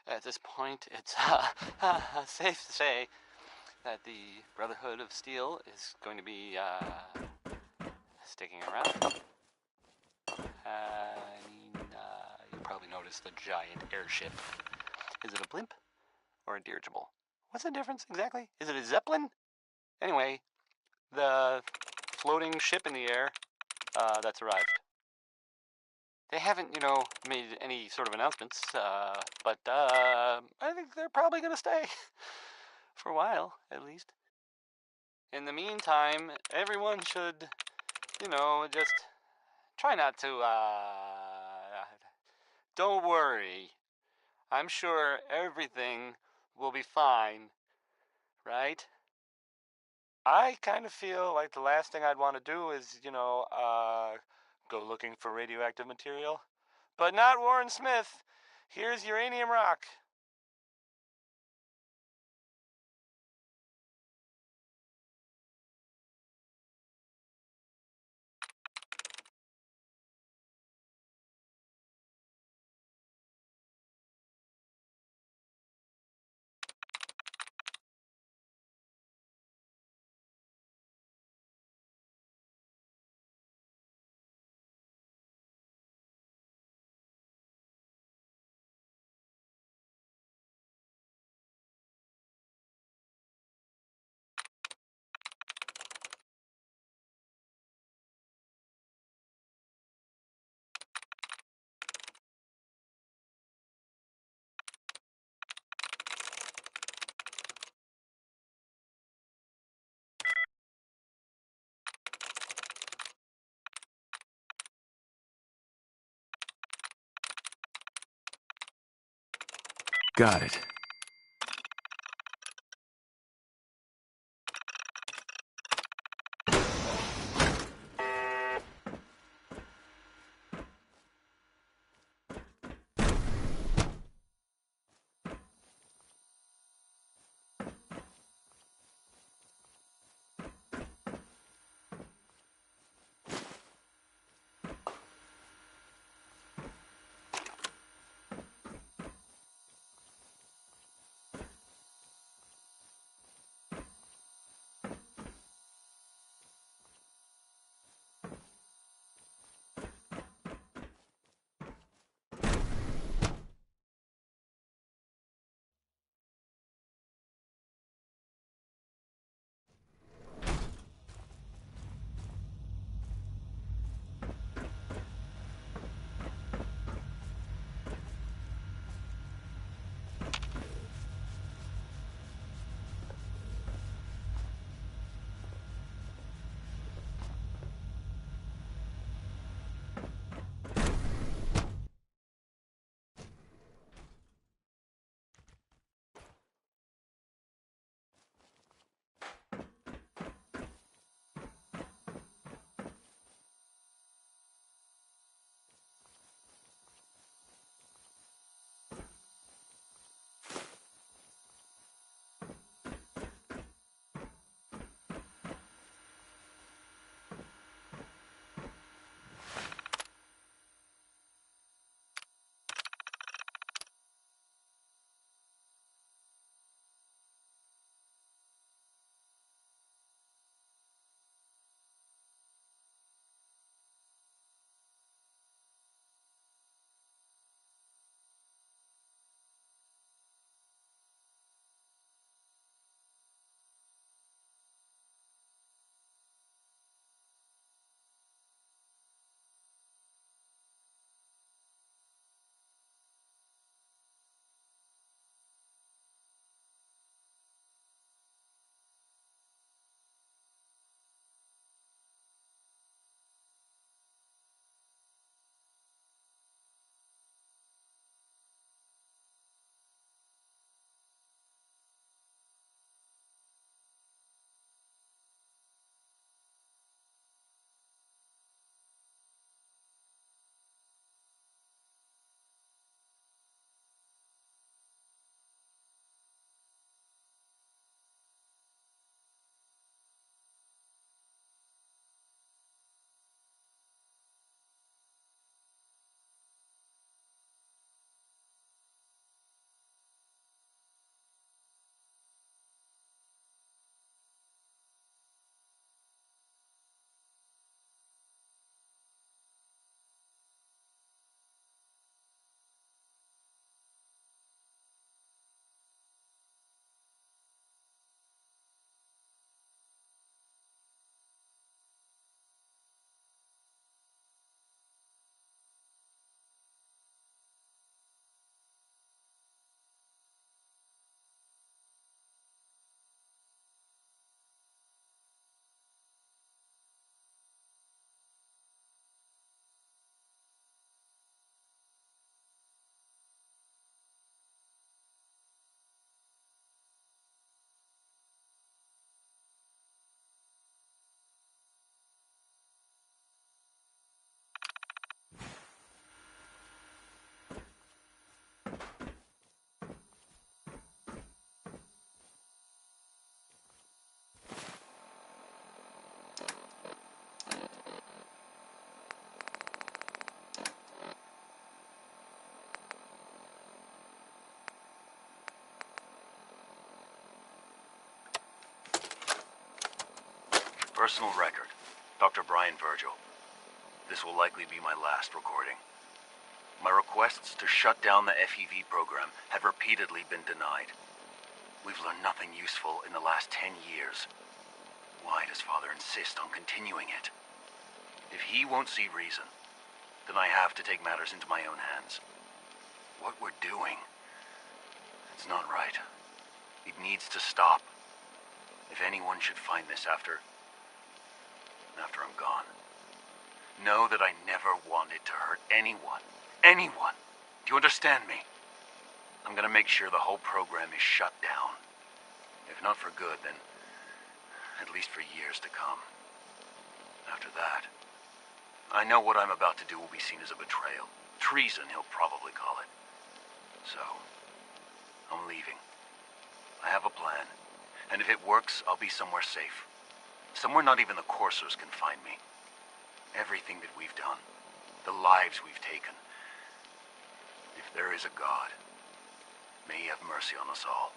at this point it's safe to say that the Brotherhood of Steel is going to be sticking around. You probably noticed the giant airship. Is it a blimp or a dirigible? What's the difference exactly? Is it a Zeppelin? Anyway, the floating ship in the air that's arrived. They haven't, made any sort of announcements, but I think they're probably going to stay. For a while, at least. In the meantime, everyone should, just try not to, don't worry. I'm sure everything will be fine, right? I kind of feel like the last thing I'd want to do is, go looking for radioactive material. But not Warren Smith. Here's uranium rock. Got it. Personal record, Dr. Brian Virgil. This will likely be my last recording. My requests to shut down the FEV program have repeatedly been denied. We've learned nothing useful in the last 10 years. Why does Father insist on continuing it? If he won't see reason, then I have to take matters into my own hands. What we're doing, it's not right. It needs to stop. If anyone should find this after I'm gone, know that I never wanted to hurt anyone. Anyone! Do you understand me? I'm gonna make sure the whole program is shut down. If not for good, then at least for years to come. After that, I know what I'm about to do will be seen as a betrayal. Treason, he'll probably call it. So, I'm leaving. I have a plan, and if it works, I'll be somewhere safe. Somewhere not even the coursers can find me. Everything that we've done, the lives we've taken. If there is a God, may he have mercy on us all.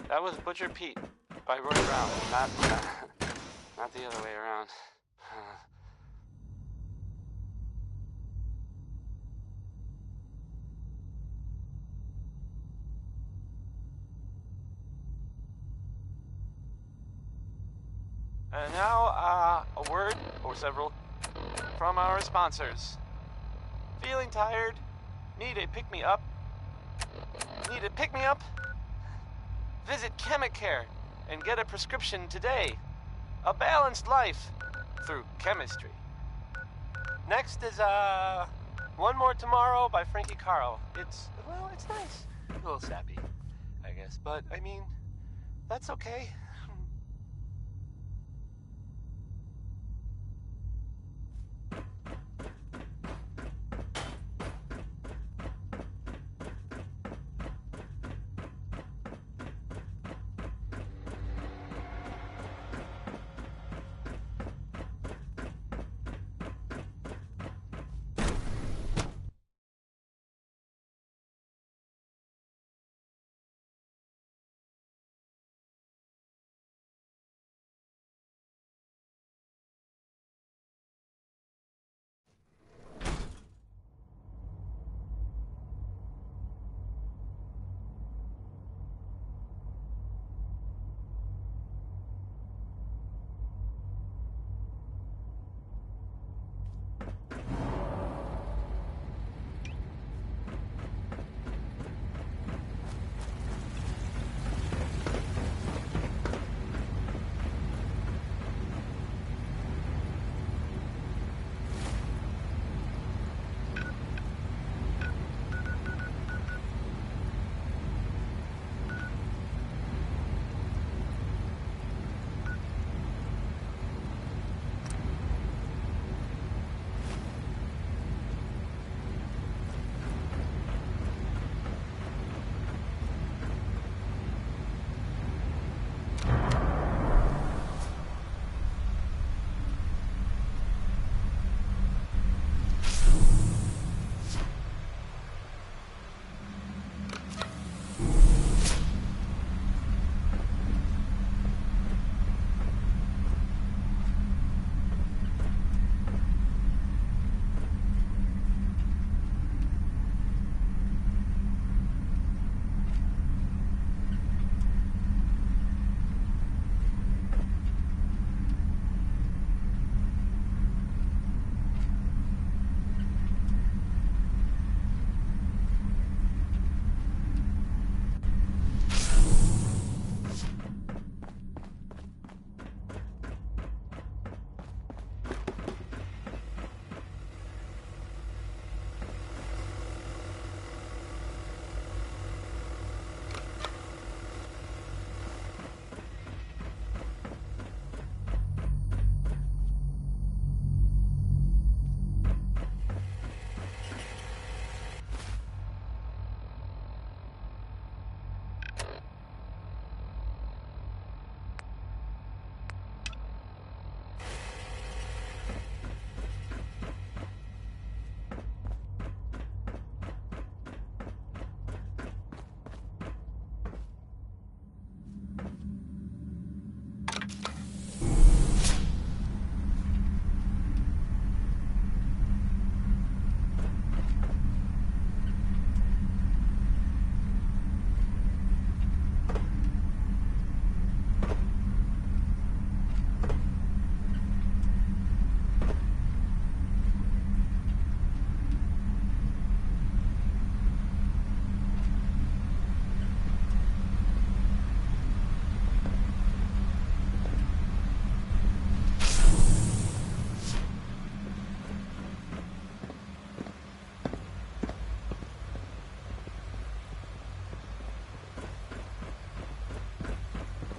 That was Butcher Pete by Roy Brown, not the other way around. And now, a word or several from our sponsors. Feeling tired? Need a pick-me-up? Need a pick-me-up? Visit Chemicare and get a prescription today. A balanced life through chemistry. Next is, One More Tomorrow by Frankie Carl. It's nice. A little sappy, I guess. But, I mean, that's okay.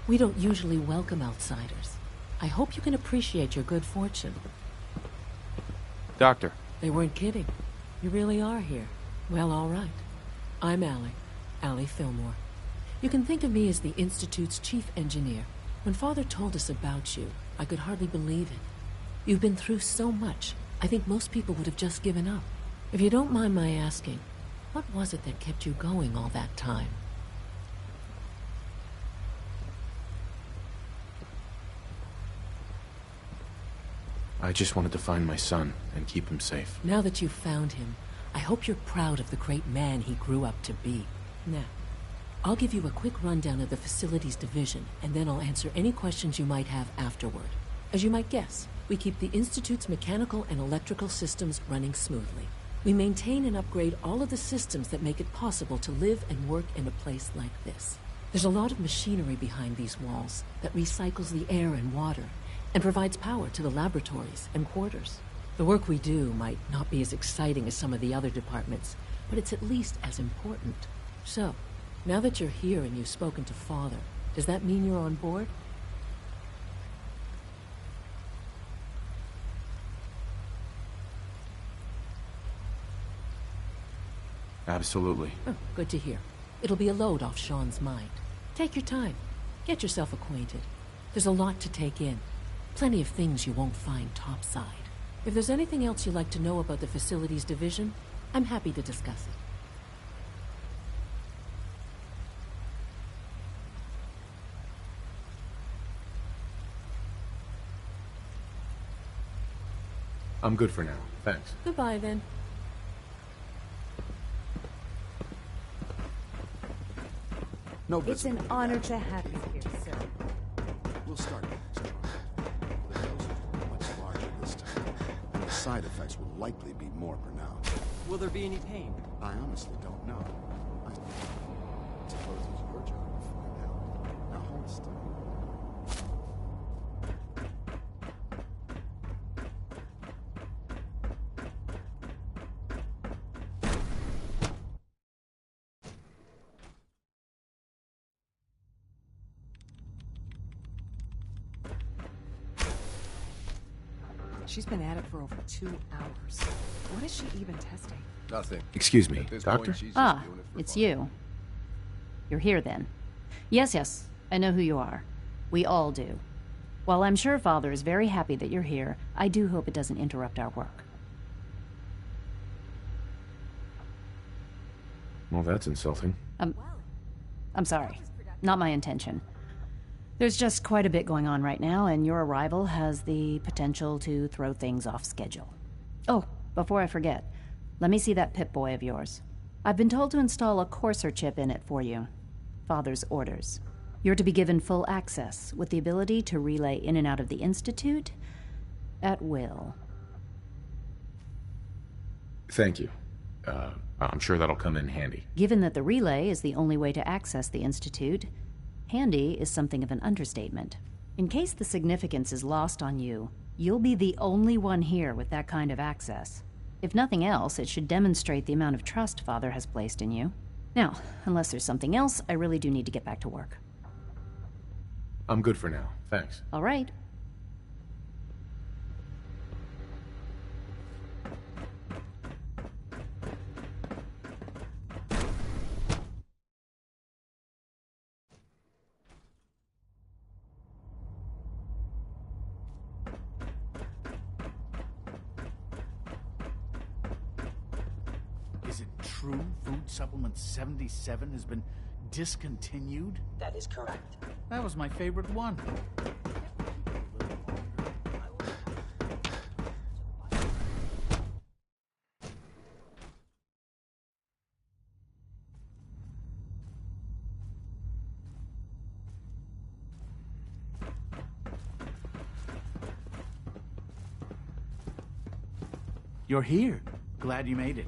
We don't usually welcome outsiders. I hope you can appreciate your good fortune. Doctor. They weren't kidding. You really are here. Well, all right. I'm Allie Fillmore. You can think of me as the Institute's chief engineer. When Father told us about you, I could hardly believe it. You've been through so much, I think most people would have just given up. If you don't mind my asking, what was it that kept you going all that time? I just wanted to find my son and keep him safe. Now that you've found him, I hope you're proud of the great man he grew up to be. Now, I'll give you a quick rundown of the Facilities Division, and then I'll answer any questions you might have afterward. As you might guess, we keep the Institute's mechanical and electrical systems running smoothly. We maintain and upgrade all of the systems that make it possible to live and work in a place like this. There's a lot of machinery behind these walls that recycles the air and water, and provides power to the laboratories and quarters. The work we do might not be as exciting as some of the other departments, but it's at least as important. So, now that you're here and you've spoken to Father, does that mean you're on board? Absolutely. Oh, good to hear. It'll be a load off Sean's mind. Take your time. Get yourself acquainted. There's a lot to take in. Plenty of things you won't find topside. If there's anything else you'd like to know about the Facilities Division, I'm happy to discuss it. I'm good for now. Thanks. Goodbye, then. No, it's an honor to have you here, sir. We'll start next trial. The doses will be much larger this time, and the side effects will likely be more pronounced. Will there be any pain? I honestly don't know. I suppose it's your job to find out. Now hold still. She's been at it for over 2 hours. What is she even testing? Nothing. Excuse me, Doctor? Ah, it's you. You're here then. Yes, I know who you are. We all do. While I'm sure Father is very happy that you're here, I do hope it doesn't interrupt our work. Well, that's insulting. I'm sorry. Not my intention. There's just quite a bit going on right now, and your arrival has the potential to throw things off schedule. Oh, before I forget, let me see that Pip-Boy of yours. I've been told to install a Courser chip in it for you. Father's orders. You're to be given full access, with the ability to relay in and out of the Institute at will. Thank you. I'm sure that'll come in handy. Given that the relay is the only way to access the Institute, handy is something of an understatement. In case the significance is lost on you, you'll be the only one here with that kind of access. If nothing else, it should demonstrate the amount of trust Father has placed in you. Now, unless there's something else, I really do need to get back to work. I'm good for now. Thanks. All right. Is it true Food Supplement 77 has been discontinued? That is correct. That was my favorite one. You're here. Glad you made it.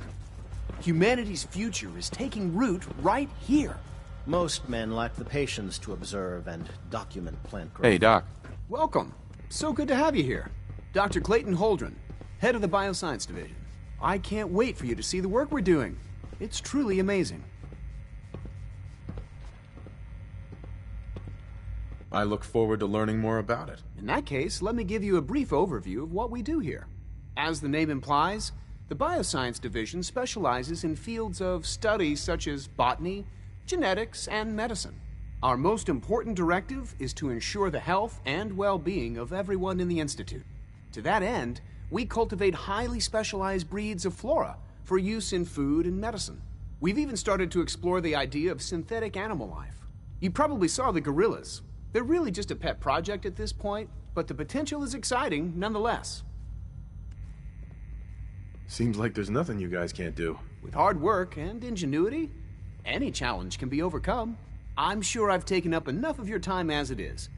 Humanity's future is taking root right here. Most men lack the patience to observe and document plant growth. Hey, Doc. Welcome. So good to have you here. Dr. Clayton Holdren, head of the Bioscience Division. I can't wait for you to see the work we're doing. It's truly amazing. I look forward to learning more about it. In that case, let me give you a brief overview of what we do here. As the name implies, the Bioscience Division specializes in fields of study such as botany, genetics, and medicine. Our most important directive is to ensure the health and well-being of everyone in the Institute. To that end, we cultivate highly specialized breeds of flora for use in food and medicine. We've even started to explore the idea of synthetic animal life. You probably saw the gorillas. They're really just a pet project at this point, but the potential is exciting nonetheless. Seems like there's nothing you guys can't do. With hard work and ingenuity, any challenge can be overcome. I'm sure I've taken up enough of your time as it is.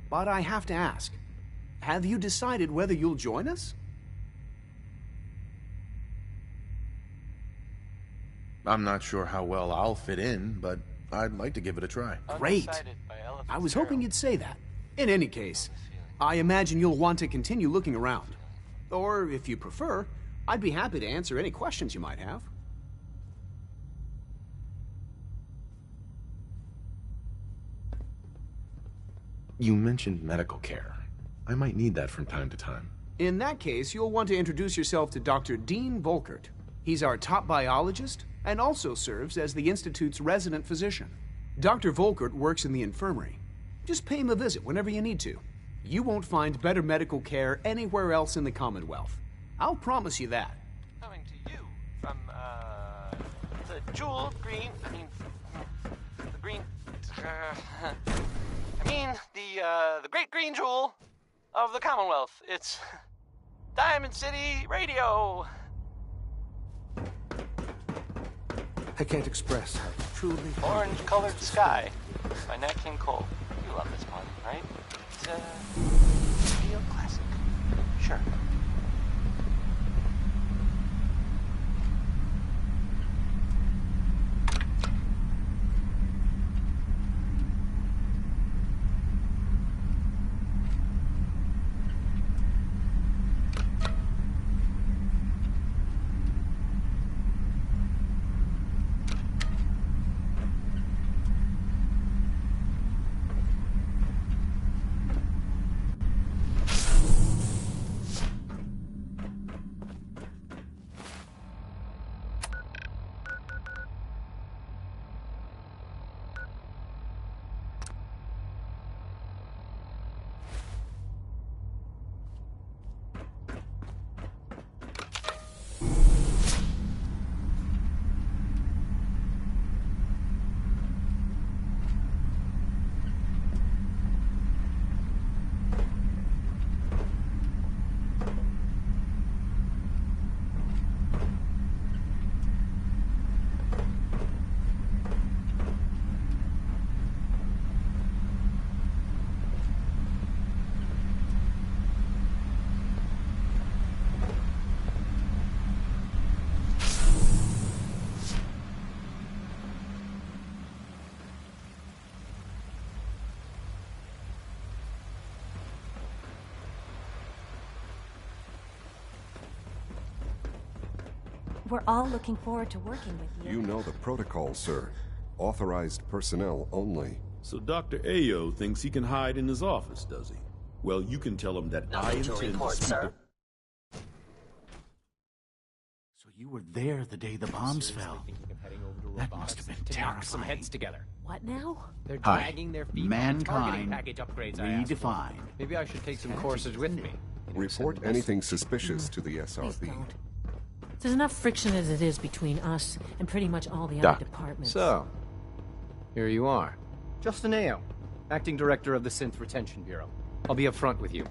But I have to ask, have you decided whether you'll join us? I'm not sure how well I'll fit in, but I'd like to give it a try. Great! I was hoping you'd say that. In any case, I imagine you'll want to continue looking around. Or, if you prefer, I'd be happy to answer any questions you might have. You mentioned medical care. I might need that from time to time. In that case, you'll want to introduce yourself to Dr. Dean Volkert. He's our top biologist and also serves as the Institute's resident physician. Dr. Volkert works in the infirmary. Just pay him a visit whenever you need to. You won't find better medical care anywhere else in the Commonwealth. I'll promise you that. Coming to you from, the jewel green, the green, the great green jewel of the Commonwealth. It's Diamond City Radio. I can't express how truly... Orange-Colored Sky by Nat King Cole. You love this one, right? It's a real classic. Sure. We're all looking forward to working with you. You know the protocol, sir. Authorized personnel only. So Dr. Ayo thinks he can hide in his office, does he? Well, you can tell him that I intend to speak. So you were there the day the bombs fell. That must have been terrifying. Some heads together. What now? They're Hi. dragging their feet on Mankind targeting package upgrades I asked for. redefined. Maybe I should take some courses with me. Report anything suspicious to the SRB. There's enough friction as it is between us and pretty much all the other departments. So, here you are. Justin Ayo, Acting Director of the Synth Retention Bureau. I'll be upfront with you.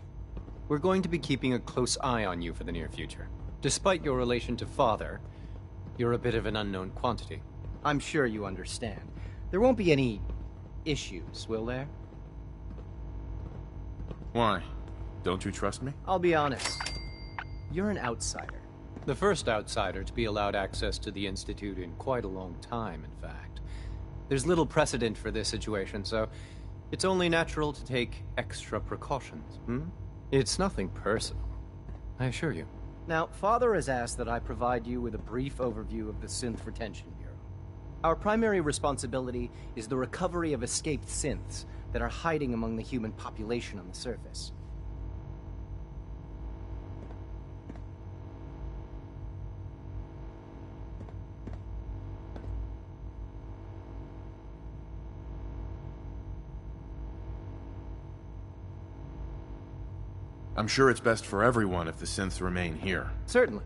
We're going to be keeping a close eye on you for the near future. Despite your relation to Father, you're a bit of an unknown quantity. I'm sure you understand. There won't be any issues, will there? Why? Don't you trust me? I'll be honest. You're an outsider. The first outsider to be allowed access to the Institute in quite a long time, in fact. There's little precedent for this situation, so it's only natural to take extra precautions, It's nothing personal, I assure you. Now, Father has asked that I provide you with a brief overview of the Synth Retention Bureau. Our primary responsibility is the recovery of escaped synths that are hiding among the human population on the surface. I'm sure it's best for everyone if the synths remain here. Certainly.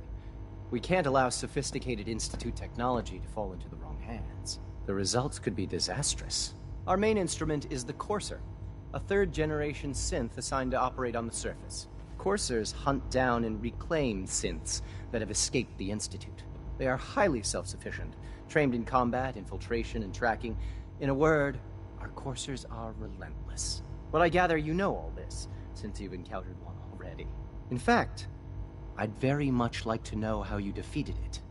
We can't allow sophisticated Institute technology to fall into the wrong hands. The results could be disastrous. Our main instrument is the Courser, a third-generation synth assigned to operate on the surface. Coursers hunt down and reclaim synths that have escaped the Institute. They are highly self-sufficient, trained in combat, infiltration, and tracking. In a word, our Coursers are relentless. But I gather you know all this, since you've encountered one already. In fact, I'd very much like to know how you defeated it.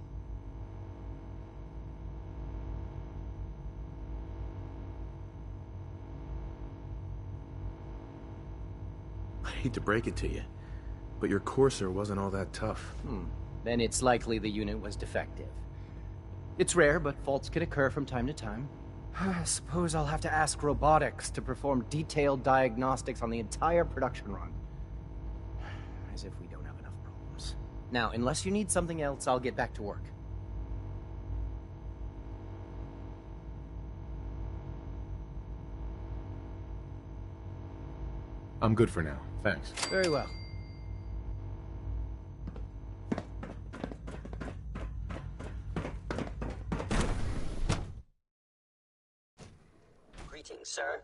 I hate to break it to you, but your Courser wasn't all that tough. Then it's likely the unit was defective. It's rare, but faults can occur from time to time. I suppose I'll have to ask robotics to perform detailed diagnostics on the entire production run. As if we don't have enough problems. Now, unless you need something else, I'll get back to work. I'm good for now, thanks. Very well. Greetings, sir.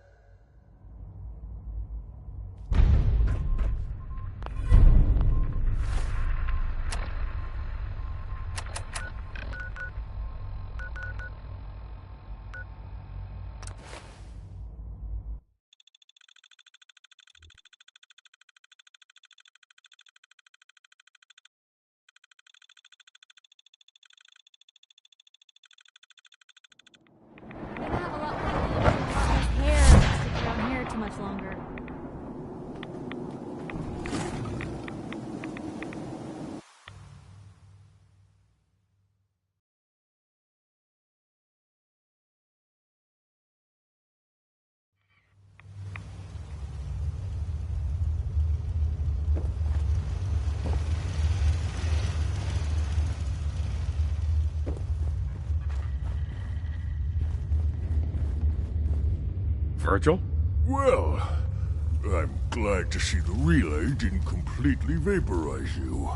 Much longer. Virgil? Well, I'm glad to see the relay didn't completely vaporize you.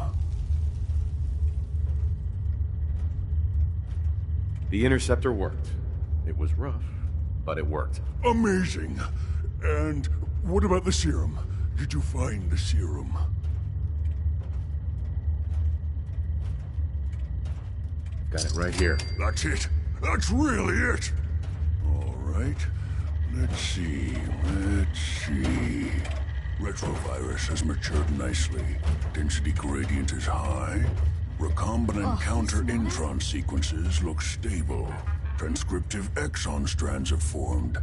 The interceptor worked. It was rough, but it worked. Amazing. And what about the serum? Did you find the serum? Got it right here. That's it. That's really it. All right. Let's see. Retrovirus has matured nicely. Density gradient is high. Recombinant counter-intron sequences look stable. Transcriptive exon strands have formed.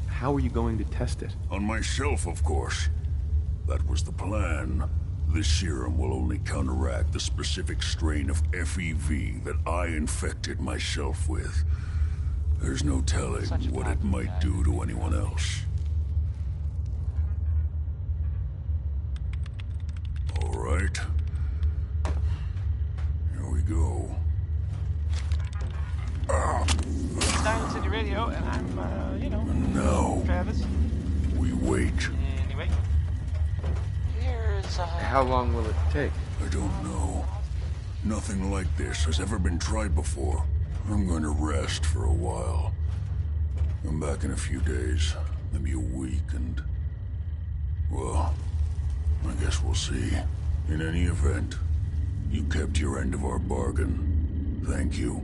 How are you going to test it? On myself, of course. That was the plan. This serum will only counteract the specific strain of FEV that I infected myself with. There's no telling what it might do to anyone else. All right. Here we go. Diamond City Radio, and I'm, you know... And now, Travis. we wait. Anyway, here's, How long will it take? I don't know. Nothing like this has ever been tried before. I'm going to rest for a while. I'm back in a few days, maybe a week, and... well, I guess we'll see. In any event, you kept your end of our bargain. Thank you.